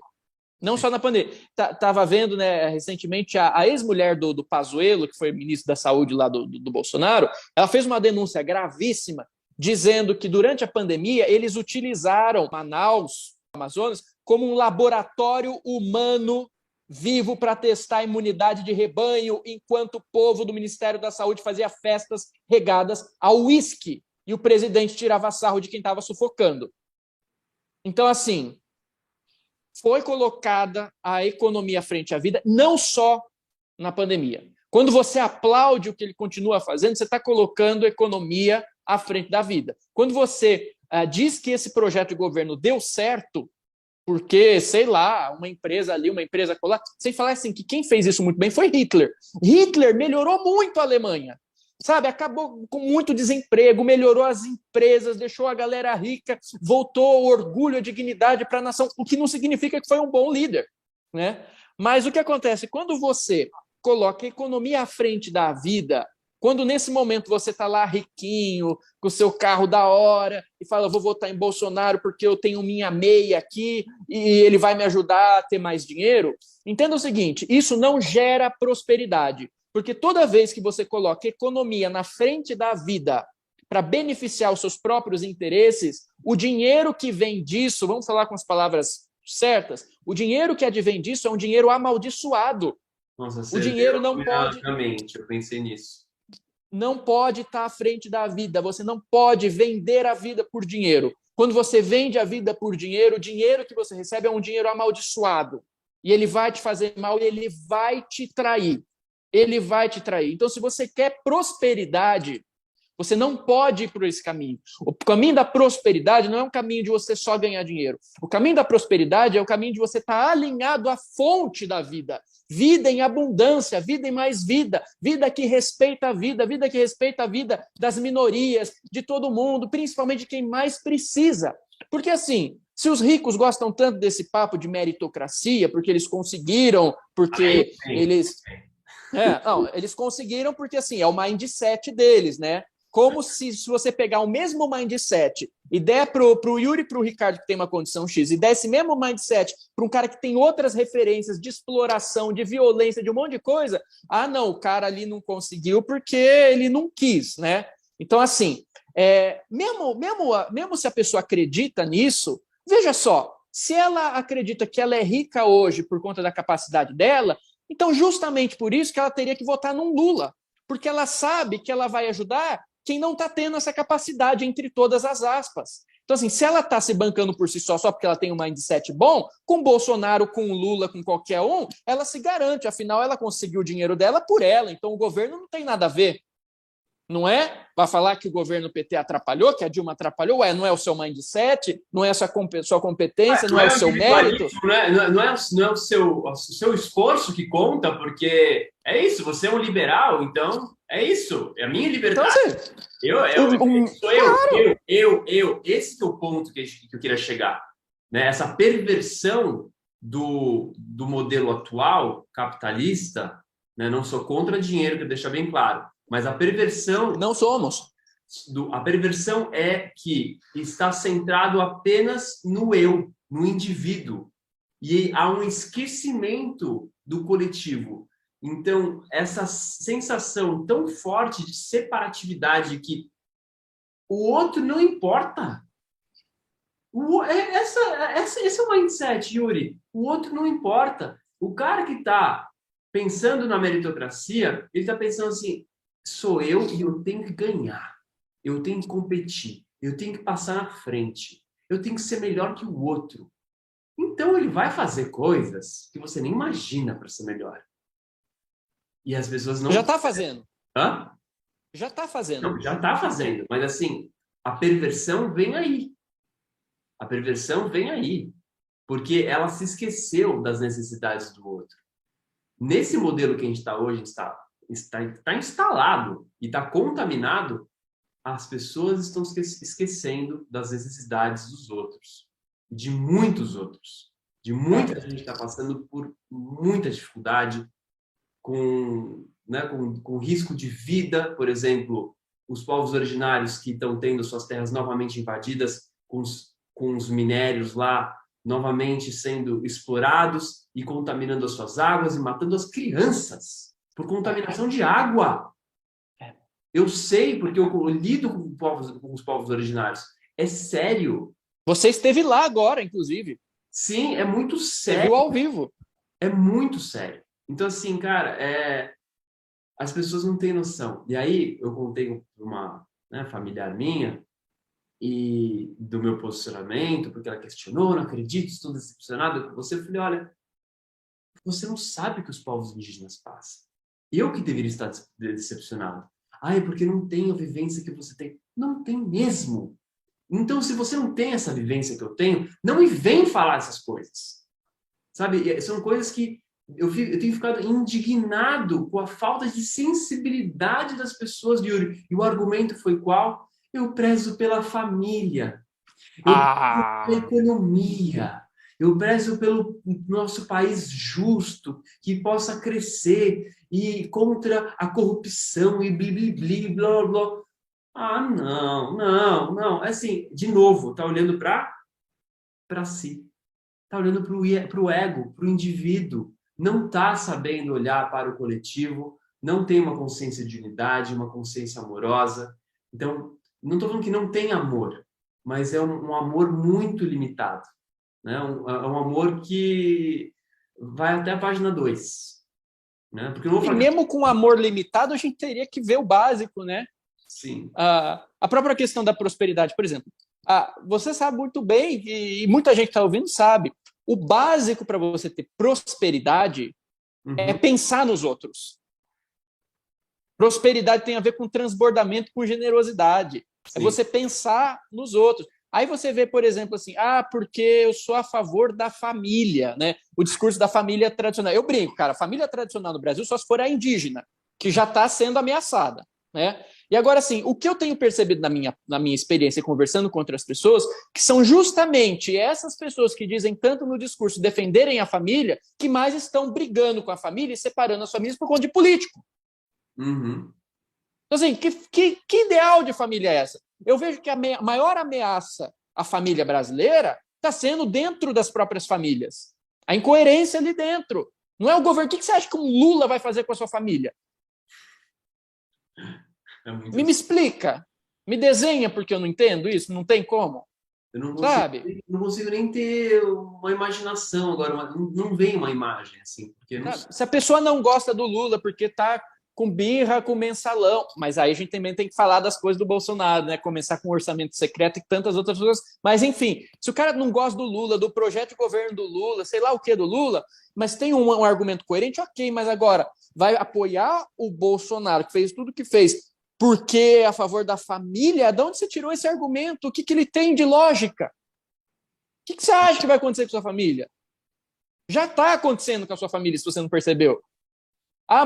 Não só na pandemia. Estava vendo, né, recentemente a ex-mulher do Pazuello, que foi ministro da Saúde lá do Bolsonaro, ela fez uma denúncia gravíssima, dizendo que durante a pandemia eles utilizaram Manaus, Amazonas, como um laboratório humano vivo para testar a imunidade de rebanho, enquanto o povo do Ministério da Saúde fazia festas regadas ao uísque e o presidente tirava sarro de quem estava sufocando. Então, assim, foi colocada a economia frente à vida, não só na pandemia. Quando você aplaude o que ele continua fazendo, você está colocando a economia à frente da vida. Quando você diz que esse projeto de governo deu certo, porque, sei lá, uma empresa ali, uma empresa colar, sem falar assim, que quem fez isso muito bem foi Hitler. Hitler melhorou muito a Alemanha. Sabe, acabou com muito desemprego, melhorou as empresas, deixou a galera rica, voltou o orgulho, a dignidade para a nação, o que não significa que foi um bom líder, né? Mas o que acontece? Quando você coloca a economia à frente da vida, quando nesse momento você está lá riquinho, com o seu carro da hora, e fala, vou votar em Bolsonaro porque eu tenho minha meia aqui e ele vai me ajudar a ter mais dinheiro, entenda o seguinte, isso não gera prosperidade. Porque toda vez que você coloca economia na frente da vida para beneficiar os seus próprios interesses, o dinheiro que vem disso, vamos falar com as palavras certas, o dinheiro que advém disso é um dinheiro amaldiçoado. Nossa, o dinheiro não pode... Eu pensei nisso. Não pode estar à frente da vida, você não pode vender a vida por dinheiro. Quando você vende a vida por dinheiro, o dinheiro que você recebe é um dinheiro amaldiçoado. E ele vai te fazer mal e ele vai te trair. Ele vai te trair. Então, se você quer prosperidade, Você não pode ir por esse caminho. O caminho da prosperidade não é um caminho de você só ganhar dinheiro. O caminho da prosperidade é o caminho de você estar alinhado à fonte da vida. Vida em abundância, vida em mais vida, vida que respeita a vida que respeita a vida das minorias, de todo mundo, principalmente de quem mais precisa. Porque assim, se os ricos gostam tanto desse papo de meritocracia, porque eles conseguiram, porque eles... eles conseguiram porque assim, é o mindset deles, né? Como se você pegar o mesmo mindset e der pro Yuri e pro Ricardo, que tem uma condição X, e der esse mesmo mindset para um cara que tem outras referências de exploração, de violência, de um monte de coisa, não, o cara ali não conseguiu porque ele não quis, né? Então, assim, mesmo se a pessoa acredita nisso, veja só, se ela acredita que ela é rica hoje por conta da capacidade dela, então justamente por isso que ela teria que votar num Lula, porque ela sabe que ela vai ajudar quem não está tendo essa capacidade, entre todas as aspas. Então, assim, se ela está se bancando por si só porque ela tem um mindset bom, com Bolsonaro, com Lula, com qualquer um, ela se garante, afinal, ela conseguiu o dinheiro dela por ela, então o governo não tem nada a ver. Não é? Vai falar que o governo PT atrapalhou, que a Dilma atrapalhou? Não é o seu mindset, não é a sua competência, não é o seu mérito? Não é o seu esforço que conta, porque é isso, você é um liberal, então é isso, é a minha liberdade. Então, sou eu. Esse que é o ponto que eu queria chegar. Né? Essa perversão do modelo atual, capitalista, né? Não sou contra dinheiro, que deixa bem claro, mas a perversão... Não somos. A perversão é que está centrado apenas no eu, no indivíduo. E há um esquecimento do coletivo. Então, essa sensação tão forte de separatividade que o outro não importa. Esse é o mindset, Yuri. O outro não importa. O cara que está pensando na meritocracia, ele está pensando assim, sou eu e eu tenho que ganhar. Eu tenho que competir. Eu tenho que passar na frente. Eu tenho que ser melhor que o outro. Então ele vai fazer coisas que você nem imagina para ser melhor. E as pessoas não... Já está fazendo. Hã? Já está fazendo. Não, já está fazendo. Mas assim, a perversão vem aí. A perversão vem aí. Porque ela se esqueceu das necessidades do outro. Nesse modelo que a gente está hoje, está instalado e está contaminado, as pessoas estão esquecendo das necessidades dos outros, de muitos outros, de muita gente está passando por muita dificuldade, com risco de vida, por exemplo, os povos originários que estão tendo suas terras novamente invadidas, com os minérios lá novamente sendo explorados e contaminando as suas águas e matando as crianças por contaminação de água. Eu sei, porque eu lido com os povos originários. É sério. Você esteve lá agora, inclusive. Sim, é muito sério. Você viu ao vivo. É muito sério. Então, assim, cara, as pessoas não têm noção. E aí, eu contei para uma familiar minha e do meu posicionamento, porque ela questionou, não acredito, estou decepcionado com você. Eu falei, olha, você não sabe o que os povos indígenas passam. Eu que deveria estar decepcionado. É porque não tem a vivência que você tem. Não tem mesmo. Então, se você não tem essa vivência que eu tenho, não me vem falar essas coisas. Sabe? São coisas que eu tenho ficado indignado com a falta de sensibilidade das pessoas, Yuri. E o argumento foi qual? Eu prezo pela família. Eu prezo pela economia. Eu prezo pelo nosso país justo, que possa crescer e contra a corrupção e blá, blá, blá. Não. Assim, de novo, tá olhando para si. Tá olhando para o ego, para o indivíduo. Não tá sabendo olhar para o coletivo, não tem uma consciência de unidade, uma consciência amorosa. Então, não estou falando que não tem amor, mas é um amor muito limitado. Né? Um amor que vai até a página 2. Né? Porque E mesmo com amor limitado, a gente teria que ver o básico, né? Sim. A própria questão da prosperidade, por exemplo. Você sabe muito bem, e muita gente que está ouvindo sabe, o básico para você ter prosperidade é pensar nos outros. Prosperidade tem a ver com transbordamento, com generosidade. Sim. É você pensar nos outros. Aí você vê, por exemplo, assim, porque eu sou a favor da família, né? O discurso da família tradicional. Eu brinco, cara, a família tradicional no Brasil só se for a indígena, que já está sendo ameaçada, né? E agora, assim, o que eu tenho percebido na minha experiência conversando com outras pessoas, que são justamente essas pessoas que dizem tanto no discurso defenderem a família, que mais estão brigando com a família e separando as famílias por conta de político. Uhum. Então, assim, que ideal de família é essa? Eu vejo que a maior ameaça à família brasileira está sendo dentro das próprias famílias. A incoerência ali dentro. Não é o governo. O que você acha que um Lula vai fazer com a sua família? Me explica. Me desenha, porque eu não entendo isso. Não tem como. Eu não consigo, Sabe? não consigo nem ter uma imaginação agora, não vem uma imagem assim, porque não sei. Se a pessoa não gosta do Lula porque está com birra, com mensalão, mas aí a gente também tem que falar das coisas do Bolsonaro, né? Começar com orçamento secreto e tantas outras coisas. Mas, enfim, se o cara não gosta do Lula, do projeto de governo do Lula, sei lá o que do Lula, mas tem um argumento coerente, ok, mas agora vai apoiar o Bolsonaro, que fez tudo o que fez, porque é a favor da família? De onde você tirou esse argumento? O que ele tem de lógica? O que você acha que vai acontecer com a sua família? Já está acontecendo com a sua família, se você não percebeu.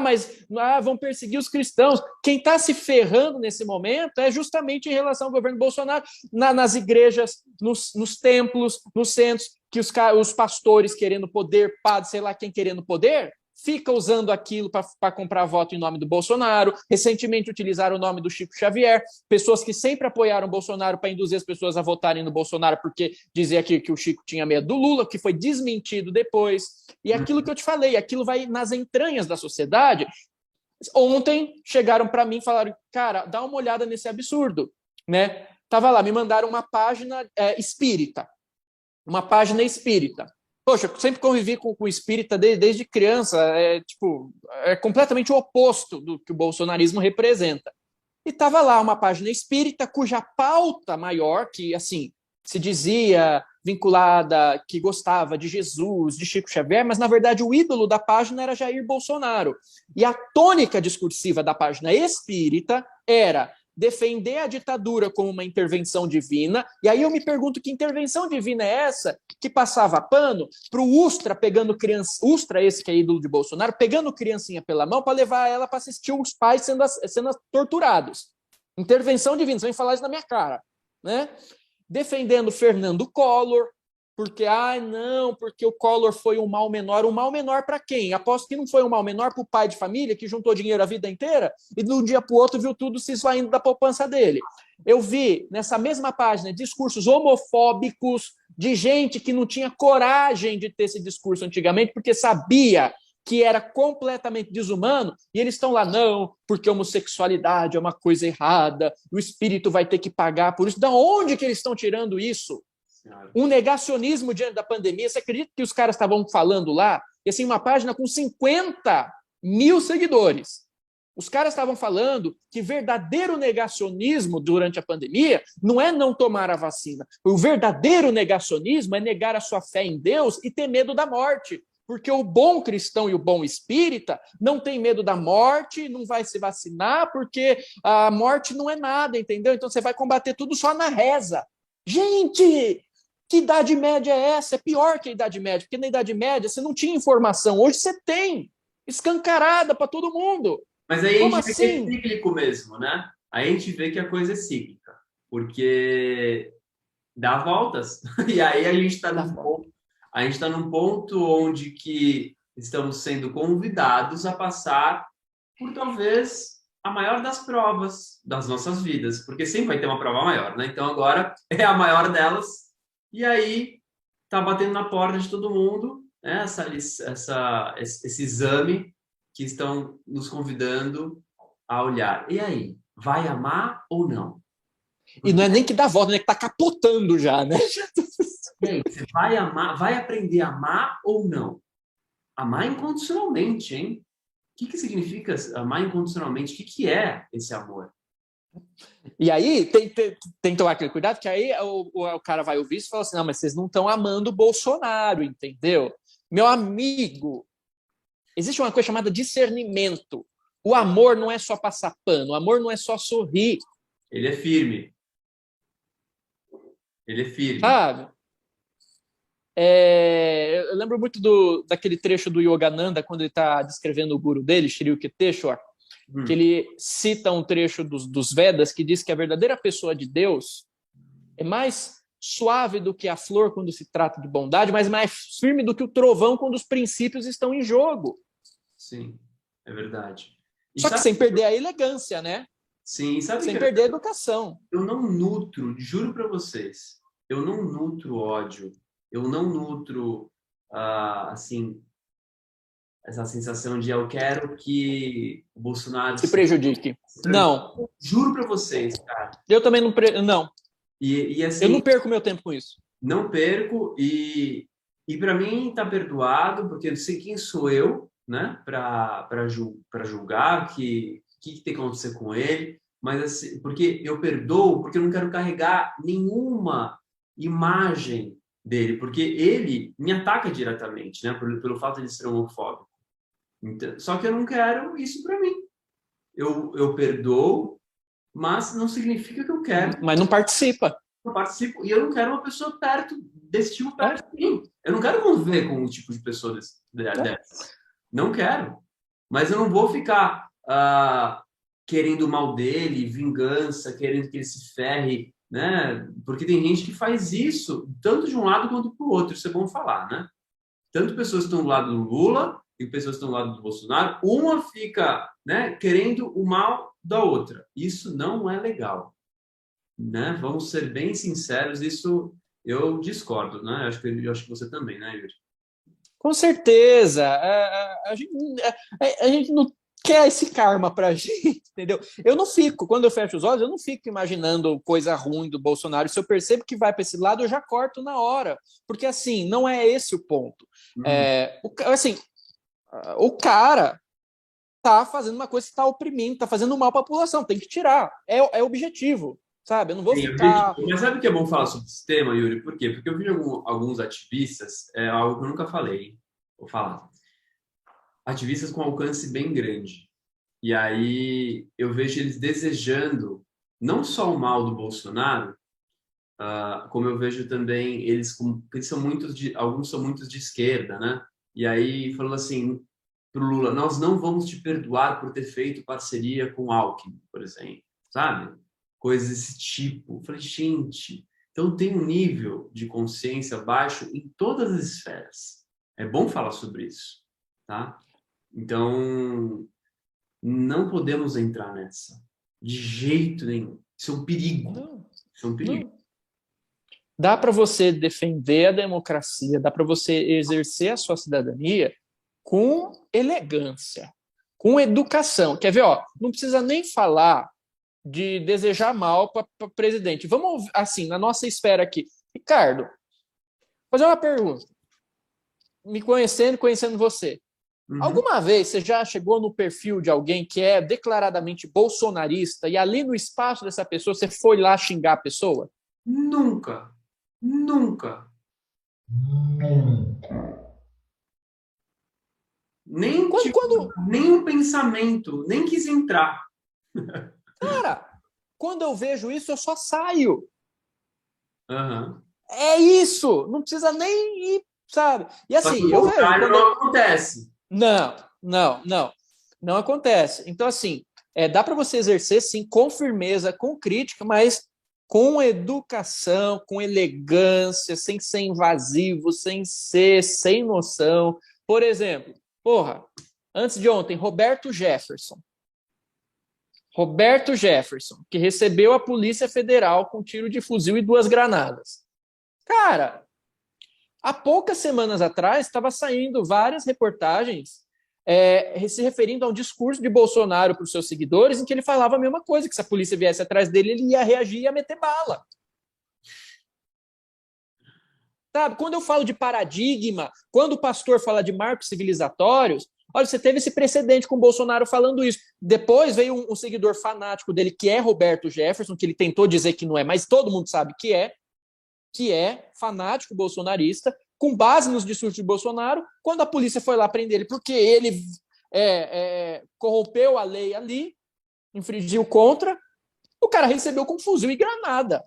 Mas vão perseguir os cristãos. Quem está se ferrando nesse momento é justamente em relação ao governo Bolsonaro, nas igrejas, nos templos, nos centros, que os pastores querendo poder, padres, sei lá quem querendo poder, fica usando aquilo para comprar voto em nome do Bolsonaro. Recentemente utilizaram o nome do Chico Xavier, pessoas que sempre apoiaram o Bolsonaro para induzir as pessoas a votarem no Bolsonaro, porque dizia que o Chico tinha medo do Lula, que foi desmentido depois. E aquilo que eu te falei, aquilo vai nas entranhas da sociedade. Ontem chegaram para mim e falaram, cara, dá uma olhada nesse absurdo, né? Tava lá, me mandaram uma página espírita. Uma página espírita. Poxa, eu sempre convivi com o espírita desde criança, é completamente o oposto do que o bolsonarismo representa. E estava lá uma página espírita cuja pauta maior, que assim se dizia vinculada, que gostava de Jesus, de Chico Xavier, mas na verdade o ídolo da página era Jair Bolsonaro. E a tônica discursiva da página espírita era defender a ditadura como uma intervenção divina. E aí eu me pergunto que intervenção divina é essa que passava pano para o Ustra pegando criança, Ustra, esse que é ídolo de Bolsonaro, pegando criancinha pela mão para levar ela para assistir os pais sendo torturados. Intervenção divina, você vem falar isso na minha cara, né? Defendendo Fernando Collor, porque, porque o Collor foi um mal menor para quem? Aposto que não foi um mal menor para o pai de família que juntou dinheiro a vida inteira e de um dia para o outro viu tudo se esvaindo da poupança dele. Eu vi nessa mesma página discursos homofóbicos de gente que não tinha coragem de ter esse discurso antigamente porque sabia que era completamente desumano, e eles estão lá, não, porque homossexualidade é uma coisa errada, o espírito vai ter que pagar por isso. Da onde que eles estão tirando isso? Um negacionismo diante da pandemia. Você acredita que os caras estavam falando lá? E assim, uma página com 50 mil seguidores. Os caras estavam falando que verdadeiro negacionismo durante a pandemia não é não tomar a vacina. O verdadeiro negacionismo é negar a sua fé em Deus e ter medo da morte. Porque o bom cristão e o bom espírita não tem medo da morte, não vai se vacinar, porque a morte não é nada, entendeu? Então você vai combater tudo só na reza. Gente, que idade média é essa? É pior que a Idade Média, porque na Idade Média você não tinha informação. Hoje você tem, escancarada para todo mundo. Mas aí Como a gente vê assim? que é cíclico mesmo, né? Aí a gente vê que a coisa é cíclica, porque dá voltas. E aí a gente está num ponto onde que estamos sendo convidados a passar por talvez a maior das provas das nossas vidas, porque sempre vai ter uma prova maior, né? Então agora é a maior delas, e aí tá batendo na porta de todo mundo, né? Esse exame que estão nos convidando a olhar. E aí, vai amar ou não? E não é nem que dá volta, né? Que tá capotando já, né? E aí, você vai amar, vai aprender a amar ou não? Amar incondicionalmente, hein? O que significa amar incondicionalmente? O que é esse amor? E aí tem que tomar aquele cuidado, que aí o cara vai ouvir isso e fala assim, não, mas vocês não estão amando o Bolsonaro, entendeu? Meu amigo, existe uma coisa chamada discernimento. O amor não é só passar pano, o amor não é só sorrir. Ele é firme. Ele é firme. Sabe? Eu lembro muito daquele trecho do Yogananda, quando ele está descrevendo o guru dele, Shri Yukteswar, que ele cita um trecho dos Vedas que diz que a verdadeira pessoa de Deus é mais suave do que a flor quando se trata de bondade, mas mais firme do que o trovão quando os princípios estão em jogo. Sim, é verdade. E Só que sem perder a elegância, né? Sim, sabe sem perder a educação. Eu não nutro, juro para vocês, eu não nutro ódio, eu não nutro, assim, essa sensação de eu quero que o Bolsonaro se prejudique. Não. Juro para vocês, cara. Eu também não. Não. E assim, eu não perco meu tempo com isso. Não perco e para mim tá perdoado, porque eu sei quem sou eu, né, para julgar que tem que acontecer com ele, mas assim, porque eu perdoo, porque eu não quero carregar nenhuma imagem dele, porque ele me ataca diretamente, né, pelo fato de ser homofóbico. Então, só que eu não quero isso para mim. Eu perdoo, mas não significa que eu quero. Mas não participa. Eu participo e eu não quero uma pessoa desse tipo perto de mim. Eu não quero conviver com um tipo de pessoa dessas. Não quero. Mas eu não vou ficar querendo o mal dele, vingança, querendo que ele se ferre, né? Porque tem gente que faz isso, tanto de um lado quanto do outro. Isso é bom falar, né? Tanto pessoas que estão do lado do Lula e pessoas que estão do lado do Bolsonaro, uma fica, né, querendo o mal da outra. Isso não é legal. Né? Vamos ser bem sinceros, isso eu discordo, né? Eu acho que você também, né, Yuri? Com certeza. A gente não quer esse karma pra gente, entendeu? Eu não fico, quando eu fecho os olhos, eu não fico imaginando coisa ruim do Bolsonaro. Se eu percebo que vai para esse lado, eu já corto na hora. Porque, assim, não é esse o ponto. O cara tá fazendo uma coisa que tá oprimindo, tá fazendo mal para a população, tem que tirar. É objetivo. Sabe? Eu não vou ficar... Mas sabe o que é bom falar sobre esse tema, Yuri? Por quê? Porque eu vi alguns ativistas, algo que eu nunca falei, hein? Vou falar. Ativistas com alcance bem grande. E aí eu vejo eles desejando não só o mal do Bolsonaro, como eu vejo também eles são alguns são muitos de esquerda, né? E aí falando assim pro Lula, nós não vamos te perdoar por ter feito parceria com o Alckmin, por exemplo, sabe? Coisas desse tipo. Eu falei, gente, então tem um nível de consciência baixo em todas as esferas. É bom falar sobre isso, tá? Então, não podemos entrar nessa. De jeito nenhum. Isso é um perigo. Isso é um perigo. Não. Dá para você defender a democracia, dá para você exercer a sua cidadania com elegância, com educação. Quer ver? Não precisa nem falar de desejar mal para o presidente. Vamos, assim, na nossa esfera aqui. Ricardo, fazer uma pergunta. Me conhecendo você. Alguma vez você já chegou no perfil de alguém que é declaradamente bolsonarista e ali no espaço dessa pessoa você foi lá xingar a pessoa? Nunca. Nunca. Nem um pensamento, nem quis entrar. Cara, quando eu vejo isso, eu só saio. É isso! Não precisa nem ir, sabe? E assim, eu vejo. Não acontece. Não acontece. Então, assim, dá para você exercer, sim, com firmeza, com crítica, mas com educação, com elegância, sem ser invasivo, sem noção. Por exemplo, antes de ontem, Roberto Jefferson, que recebeu a Polícia Federal com tiro de fuzil e 2 granadas. Cara, há poucas semanas atrás, estava saindo várias reportagens se referindo a um discurso de Bolsonaro para os seus seguidores, em que ele falava a mesma coisa, que se a polícia viesse atrás dele, ele ia reagir e ia meter bala. Sabe? Quando eu falo de paradigma, quando o pastor fala de marcos civilizatórios, olha, você teve esse precedente com o Bolsonaro falando isso. Depois veio um seguidor fanático dele, que é Roberto Jefferson, que ele tentou dizer que não é, mas todo mundo sabe que é fanático bolsonarista, com base nos discursos de Bolsonaro, quando a polícia foi lá prender ele, porque ele corrompeu a lei ali, infringiu contra, o cara recebeu com fuzil e granada.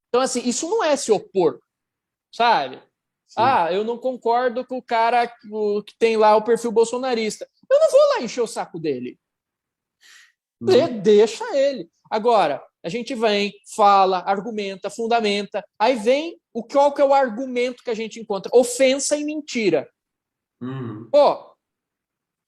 Então, assim, isso não é se opor, sabe? Sim. Eu não concordo com o cara que tem lá o perfil bolsonarista. Eu não vou lá encher o saco dele. Deixa ele. Agora, a gente vem, fala, argumenta, fundamenta, aí vem qual que é o argumento que a gente encontra? Ofensa e mentira. Pô,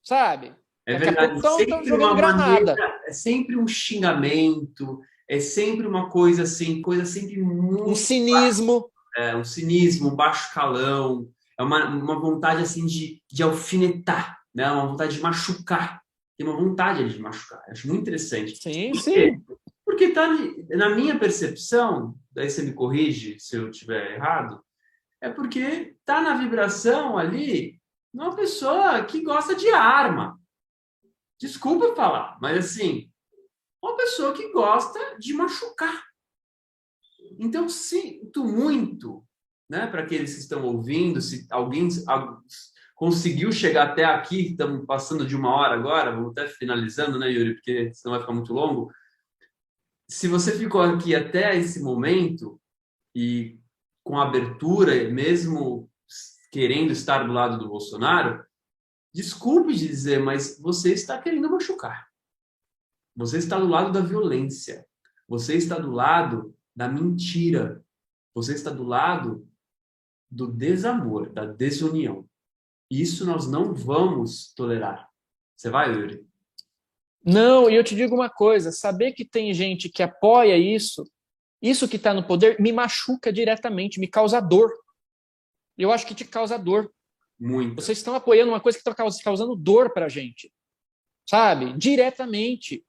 sabe? É Daqui verdade, a pouco estão jogando uma granada. maneira, é sempre um xingamento, é sempre uma coisa assim, coisa sempre muito... Um cinismo. Um cinismo, um baixo calão, é uma vontade assim de alfinetar, né? Uma vontade de machucar. Tem uma vontade de machucar. Eu acho muito interessante. Sim, Por sim. quê? Porque tá, na minha percepção, daí você me corrige se eu estiver errado, é porque tá na vibração ali uma pessoa que gosta de arma. Desculpa falar, mas assim, uma pessoa que gosta de machucar. Então, sinto muito, né, para aqueles que estão ouvindo, se alguém conseguiu chegar até aqui, estamos passando de 1 hora agora, vamos até finalizando, né, Yuri, porque senão vai ficar muito longo. Se você ficou aqui até esse momento e com abertura, mesmo querendo estar do lado do Bolsonaro, desculpe dizer, mas você está querendo machucar. Você está do lado da violência. Você está do lado da mentira. Você está do lado do desamor, da desunião. Isso nós não vamos tolerar. Você vai, Yuri? Não, e eu te digo uma coisa, saber que tem gente que apoia isso que está no poder, me machuca diretamente, me causa dor. Eu acho que te causa dor. Muito. Vocês estão apoiando uma coisa que está causando dor para a gente. Sabe? Diretamente.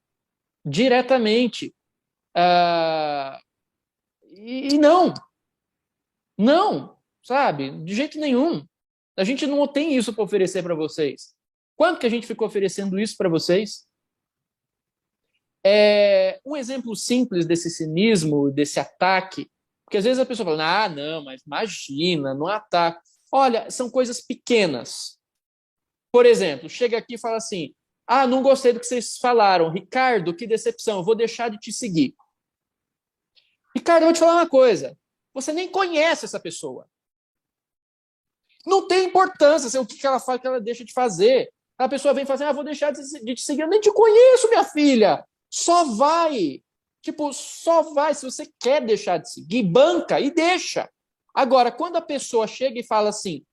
Diretamente. E não. Não. Sabe? De jeito nenhum. A gente não tem isso para oferecer para vocês. Quanto que a gente ficou oferecendo isso para vocês? Um exemplo simples desse cinismo, desse ataque, porque às vezes a pessoa fala, não, mas imagina, não ataque. Olha, são coisas pequenas. Por exemplo, chega aqui e fala assim, não gostei do que vocês falaram. Ricardo, que decepção, eu vou deixar de te seguir. Ricardo, eu vou te falar uma coisa, você nem conhece essa pessoa. Não tem importância o que ela faz, o que ela deixa de fazer. A pessoa vem e fala assim, vou deixar de te seguir, eu nem te conheço, minha filha. Só vai. Só vai. Se você quer deixar de seguir, banca e deixa. Agora, quando a pessoa chega e fala assim,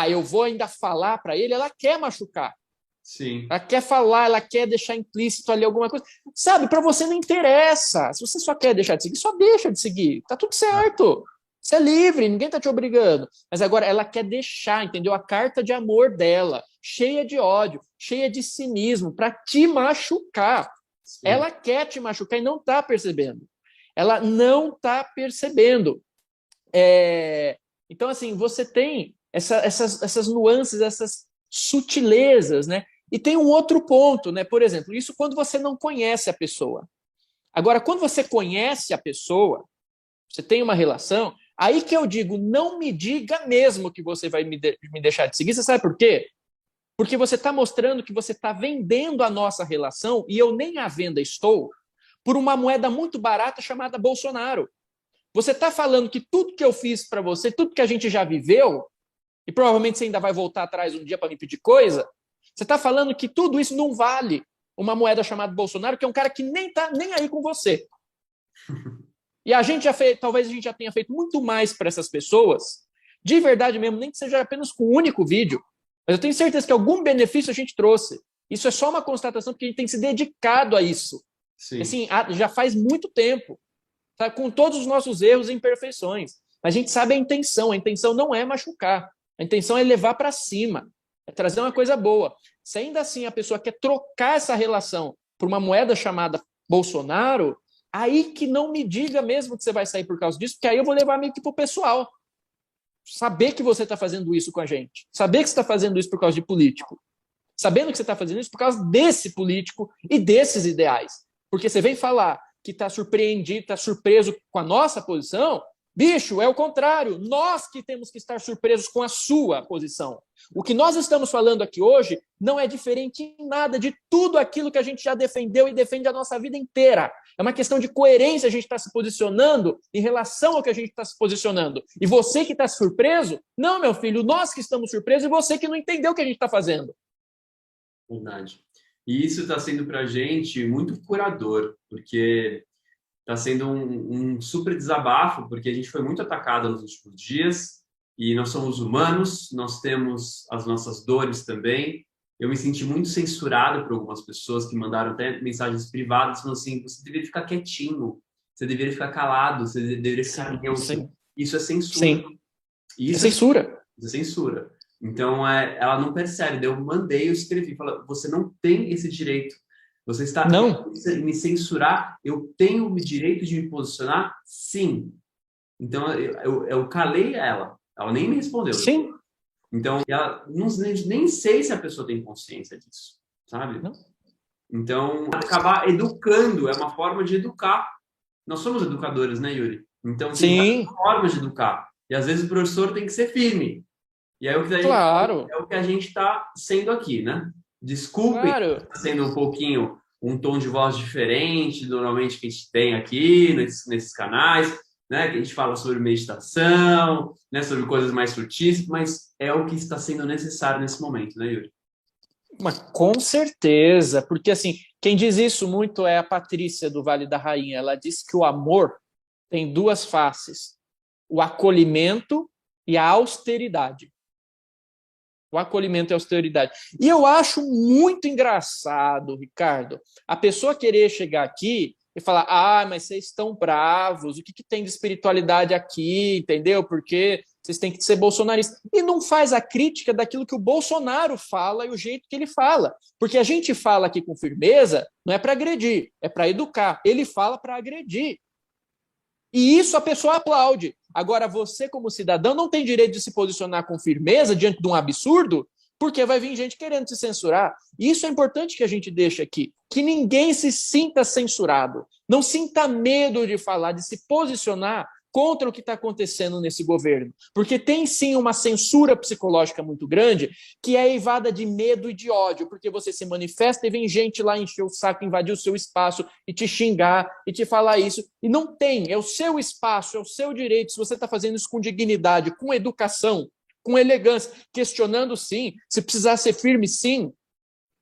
eu vou ainda falar para ele, ela quer machucar. Sim. Ela quer falar, ela quer deixar implícito ali alguma coisa. Sabe, para você não interessa. Se você só quer deixar de seguir, só deixa de seguir. Tá tudo certo. Você é livre, ninguém tá te obrigando. Mas agora ela quer deixar, entendeu? A carta de amor dela, cheia de ódio, cheia de cinismo, para te machucar. Sim. Ela quer te machucar e não está percebendo. Ela não está percebendo. Então, assim, você tem essas nuances, essas sutilezas, né? E tem um outro ponto, né? Por exemplo, isso quando você não conhece a pessoa. Agora, quando você conhece a pessoa, você tem uma relação, aí que eu digo, não me diga mesmo que você vai me deixar de seguir. Você sabe por quê? Porque você está mostrando que você está vendendo a nossa relação, e eu nem à venda estou, por uma moeda muito barata chamada Bolsonaro. Você está falando que tudo que eu fiz para você, tudo que a gente já viveu, e provavelmente você ainda vai voltar atrás um dia para me pedir coisa, você está falando que tudo isso não vale uma moeda chamada Bolsonaro, que é um cara que nem está nem aí com você. E a gente talvez a gente já tenha feito muito mais para essas pessoas, de verdade mesmo, nem que seja apenas com um único vídeo, mas eu tenho certeza que algum benefício a gente trouxe. Isso é só uma constatação, porque a gente tem se dedicado a isso. Sim. Assim, já faz muito tempo, tá? Com todos os nossos erros e imperfeições. Mas a gente sabe a intenção não é machucar, a intenção é levar para cima, é trazer uma coisa boa. Se ainda assim a pessoa quer trocar essa relação por uma moeda chamada Bolsonaro, aí que não me diga mesmo que você vai sair por causa disso, porque aí eu vou levar meio que pro pessoal. Saber que você está fazendo isso com a gente. Saber que você está fazendo isso por causa de político. Sabendo que você está fazendo isso por causa desse político e desses ideais. Porque você vem falar que está surpreendido, está surpreso com a nossa posição, Bicho, é o contrário. Nós que temos que estar surpresos com a sua posição. O que nós estamos falando aqui hoje não é diferente em nada de tudo aquilo que a gente já defendeu e defende a nossa vida inteira. É uma questão de coerência a gente estar se posicionando em relação ao que a gente está se posicionando. E você que está surpreso, não, meu filho, nós que estamos surpresos e você que não entendeu o que a gente está fazendo. Verdade. E isso está sendo para a gente muito curador, porque está sendo um super desabafo, porque a gente foi muito atacado nos últimos dias e nós somos humanos, nós temos as nossas dores também. Eu me senti muito censurado por algumas pessoas que mandaram até mensagens privadas falando assim, você deveria ficar quietinho, você deveria ficar calado, você deveria ficar neutro. Sim. Isso é censura. Sim. Isso é censura. Isso é censura. Então, ela não percebe. Daí eu mandei, eu escrevi, falei, você não tem esse direito. Você está Não. me censurar, eu tenho o direito de me posicionar? Sim. Então, eu calei ela. Ela nem me respondeu. Sim. Então, ela nem sei se a pessoa tem consciência disso, sabe? Não. Então, acabar educando é uma forma de educar. Nós somos educadores, né, Yuri? Então, tem várias formas de educar. E às vezes o professor tem que ser firme. E aí Claro. é o que a gente está sendo aqui, né? Desculpem, Claro. tá sendo um pouquinho um tom de voz diferente normalmente que a gente tem aqui nesses canais, né? Que a gente fala sobre meditação, né? Sobre coisas mais sutis, mas é o que está sendo necessário nesse momento, né, Yuri? Mas com certeza, porque assim, quem diz isso muito é a Patrícia do Vale da Rainha. Ela diz que o amor tem duas faces: o acolhimento e a austeridade. O acolhimento e a austeridade. E eu acho muito engraçado, Ricardo, a pessoa querer chegar aqui e falar, mas vocês estão bravos, o que tem de espiritualidade aqui, entendeu? Porque vocês têm que ser bolsonaristas. E não faz a crítica daquilo que o Bolsonaro fala e o jeito que ele fala. Porque a gente fala aqui com firmeza, não é para agredir, é para educar. Ele fala para agredir. E isso a pessoa aplaude. Agora, você, como cidadão, não tem direito de se posicionar com firmeza diante de um absurdo, porque vai vir gente querendo te censurar. E isso é importante que a gente deixe aqui. Que ninguém se sinta censurado. Não sinta medo de falar, de se posicionar contra o que está acontecendo nesse governo. Porque tem sim uma censura psicológica muito grande, que é eivada de medo e de ódio, porque você se manifesta e vem gente lá encher o saco, invadir o seu espaço e te xingar e te falar isso. E não tem, é o seu espaço, é o seu direito. Se você está fazendo isso com dignidade, com educação, com elegância, questionando sim, se precisar ser firme sim,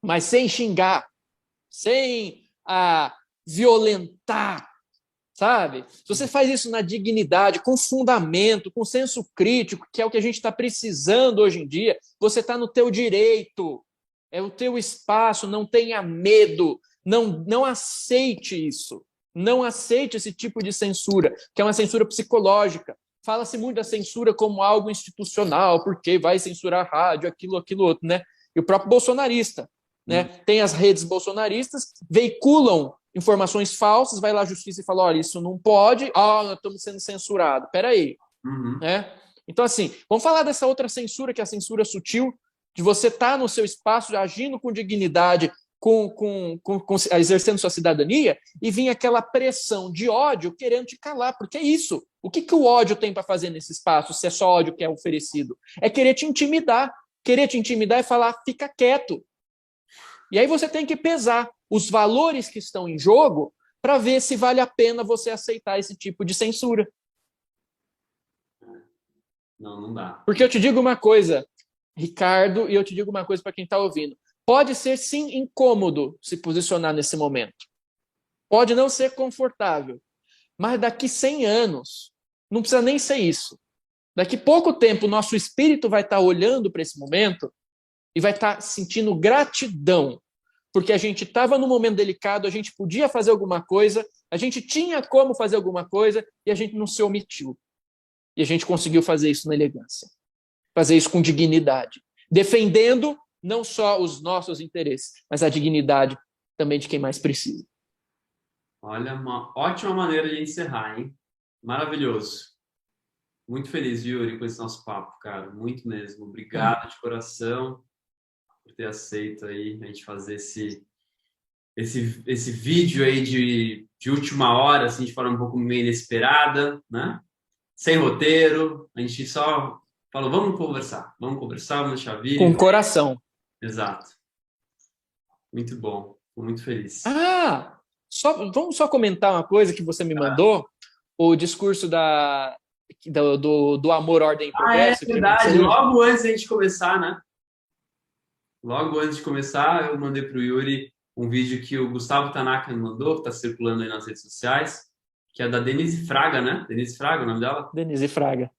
mas sem xingar, sem violentar, sabe? Se você faz isso na dignidade, com fundamento, com senso crítico, que é o que a gente está precisando hoje em dia, você está no teu direito, é o teu espaço, não tenha medo, não aceite isso, não aceite esse tipo de censura, que é uma censura psicológica. Fala-se muito da censura como algo institucional, porque vai censurar a rádio, aquilo outro, né? E o próprio bolsonarista, né? Tem as redes bolsonaristas, veiculam informações falsas, vai lá à justiça e fala, olha, isso não pode, nós estamos sendo censurados. Peraí. Né? Então, assim, vamos falar dessa outra censura, que é a censura sutil, de você estar no seu espaço, agindo com dignidade, exercendo sua cidadania, e vir aquela pressão de ódio querendo te calar, porque é isso. O que o ódio tem para fazer nesse espaço, se é só ódio que é oferecido? É querer te intimidar e falar, fica quieto. E aí você tem que pesar os valores que estão em jogo para ver se vale a pena você aceitar esse tipo de censura. Não dá. Porque eu te digo uma coisa, Ricardo, e eu te digo uma coisa para quem está ouvindo. Pode ser, sim, incômodo se posicionar nesse momento. Pode não ser confortável. Mas daqui 100 anos, não precisa nem ser isso. Daqui pouco tempo, o nosso espírito vai estar olhando para esse momento e vai estar sentindo gratidão. Porque a gente estava num momento delicado, a gente podia fazer alguma coisa, a gente tinha como fazer alguma coisa e a gente não se omitiu. E a gente conseguiu fazer isso na elegância. Fazer isso com dignidade. Defendendo não só os nossos interesses, mas a dignidade também de quem mais precisa. Olha, uma ótima maneira de encerrar, hein? Maravilhoso. Muito feliz, Yuri, com esse nosso papo, cara. Muito mesmo. Obrigado de coração por ter aceito aí a gente fazer esse vídeo aí de última hora, assim, de forma um pouco meio inesperada, né? sem roteiro, a gente só falou, vamos conversar, vamos deixar Com vir. coração. Exato. Muito bom, fico muito feliz. Ah, vamos só comentar uma coisa que você me mandou, o discurso do amor, ordem e É progresso, que verdade, você... logo antes da gente começar, né? Logo antes de começar, eu mandei para o Yuri um vídeo que o Gustavo Tanaka me mandou, que está circulando aí nas redes sociais, que é da Denise Fraga, né? Denise Fraga, o nome dela? Denise Fraga.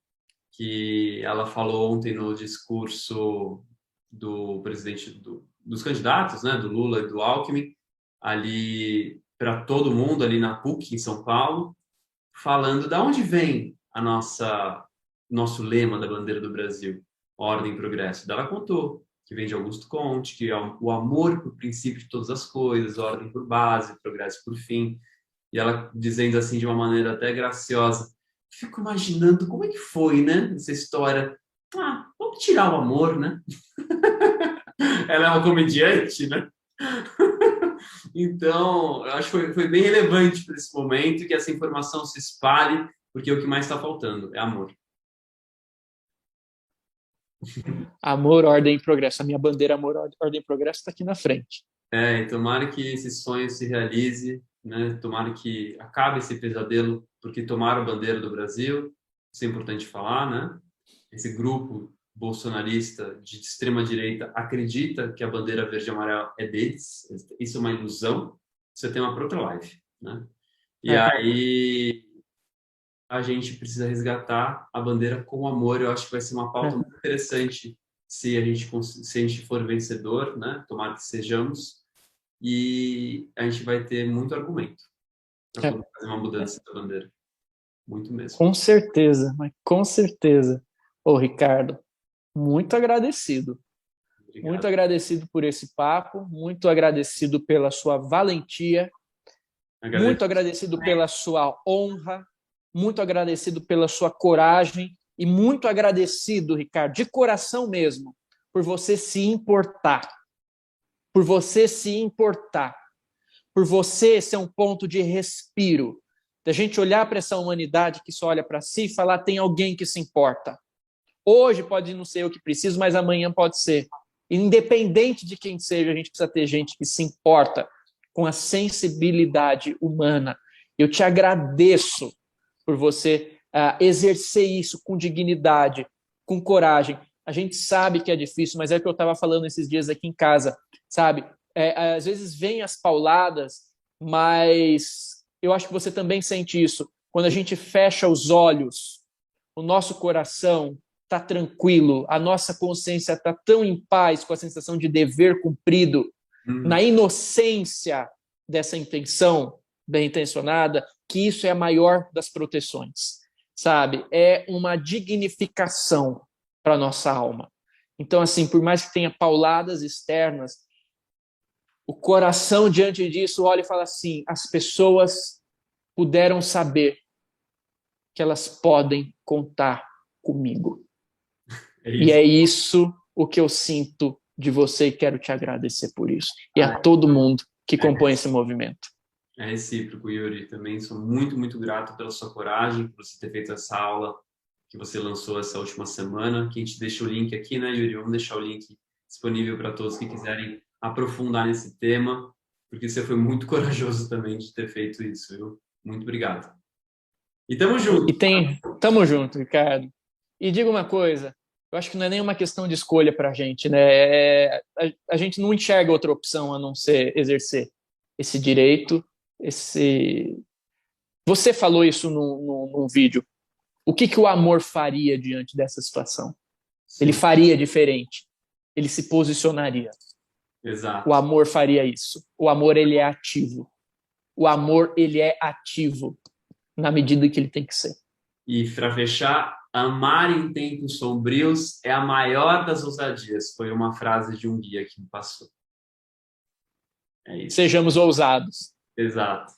Que ela falou ontem no discurso do presidente dos candidatos, né? Do Lula e do Alckmin, ali para todo mundo, ali na PUC, em São Paulo, falando da onde vem a nosso lema da bandeira do Brasil, ordem e progresso. Ela contou que vem de Augusto Comte, que é o amor por princípio de todas as coisas, ordem por base, progresso por fim. E ela dizendo assim de uma maneira até graciosa, fico imaginando como é que foi, né, essa história. Ah, vamos tirar o amor, né? Ela é uma comediante, né? Então, eu acho que foi bem relevante para esse momento que essa informação se espalhe, porque o que mais está faltando é amor. Amor, ordem e progresso. A minha bandeira amor, ordem e progresso está aqui na frente. E tomara que esse sonho se realize, né? Tomara que acabe esse pesadelo, porque tomaram a bandeira do Brasil, isso é importante falar, né? Esse grupo bolsonarista de extrema direita acredita que a bandeira verde e amarela é deles, isso é uma ilusão, isso é tema para outra live, né? E aí a gente precisa resgatar a bandeira com amor. Eu acho que vai ser uma pauta muito interessante se a gente for vencedor, né? Tomara que sejamos. E a gente vai ter muito argumento para poder fazer uma mudança da bandeira. Muito mesmo. Com certeza, mas com certeza. Ô, Ricardo, muito agradecido. Obrigado. Muito agradecido por esse papo, muito agradecido pela sua valentia, muito agradecido pela sua honra, muito agradecido pela sua coragem e muito agradecido, Ricardo, de coração mesmo, por você se importar. Por você se importar. Por você ser um ponto de respiro. Da gente olhar para essa humanidade que só olha para si e falar, tem alguém que se importa. Hoje pode não ser eu que preciso, mas amanhã pode ser. Independente de quem seja, a gente precisa ter gente que se importa com a sensibilidade humana. Eu te agradeço por você exercer isso com dignidade, com coragem. A gente sabe que é difícil, mas é o que eu estava falando esses dias aqui em casa, sabe? Às vezes vem as pauladas, mas eu acho que você também sente isso. Quando a gente fecha os olhos, o nosso coração está tranquilo, a nossa consciência está tão em paz com a sensação de dever cumprido, na inocência dessa intenção bem intencionada, que isso é a maior das proteções, sabe? É uma dignificação para a nossa alma. Então, assim, por mais que tenha pauladas externas, o coração diante disso olha e fala assim, as pessoas puderam saber que elas podem contar comigo. E é isso o que eu sinto de você e quero te agradecer por isso. E a todo mundo que compõe esse movimento. É recíproco, Yuri. Também sou muito, muito grato pela sua coragem, por você ter feito essa aula que você lançou essa última semana. Que a gente deixa o link aqui, né, Yuri? Vamos deixar o link disponível para todos que quiserem aprofundar nesse tema, porque você foi muito corajoso também de ter feito isso, viu? Muito obrigado. E tamo junto. Tamo junto, Ricardo. E diga uma coisa, eu acho que não é nenhuma questão de escolha para a gente, né? A gente não enxerga outra opção a não ser exercer esse direito. Você falou isso num vídeo. O que o amor faria diante dessa situação? Sim. Ele faria diferente. Ele se posicionaria. Exato. O amor faria isso. O amor, ele é ativo. O amor, ele é ativo na medida que ele tem que ser. E para fechar, amar em tempos sombrios é a maior das ousadias. Foi uma frase de um guia que me passou. É isso. Sejamos ousados. Exato.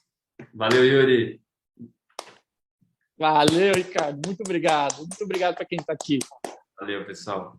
Valeu, Yuri. Valeu, Ricardo. Muito obrigado. Muito obrigado para quem está aqui. Valeu, pessoal.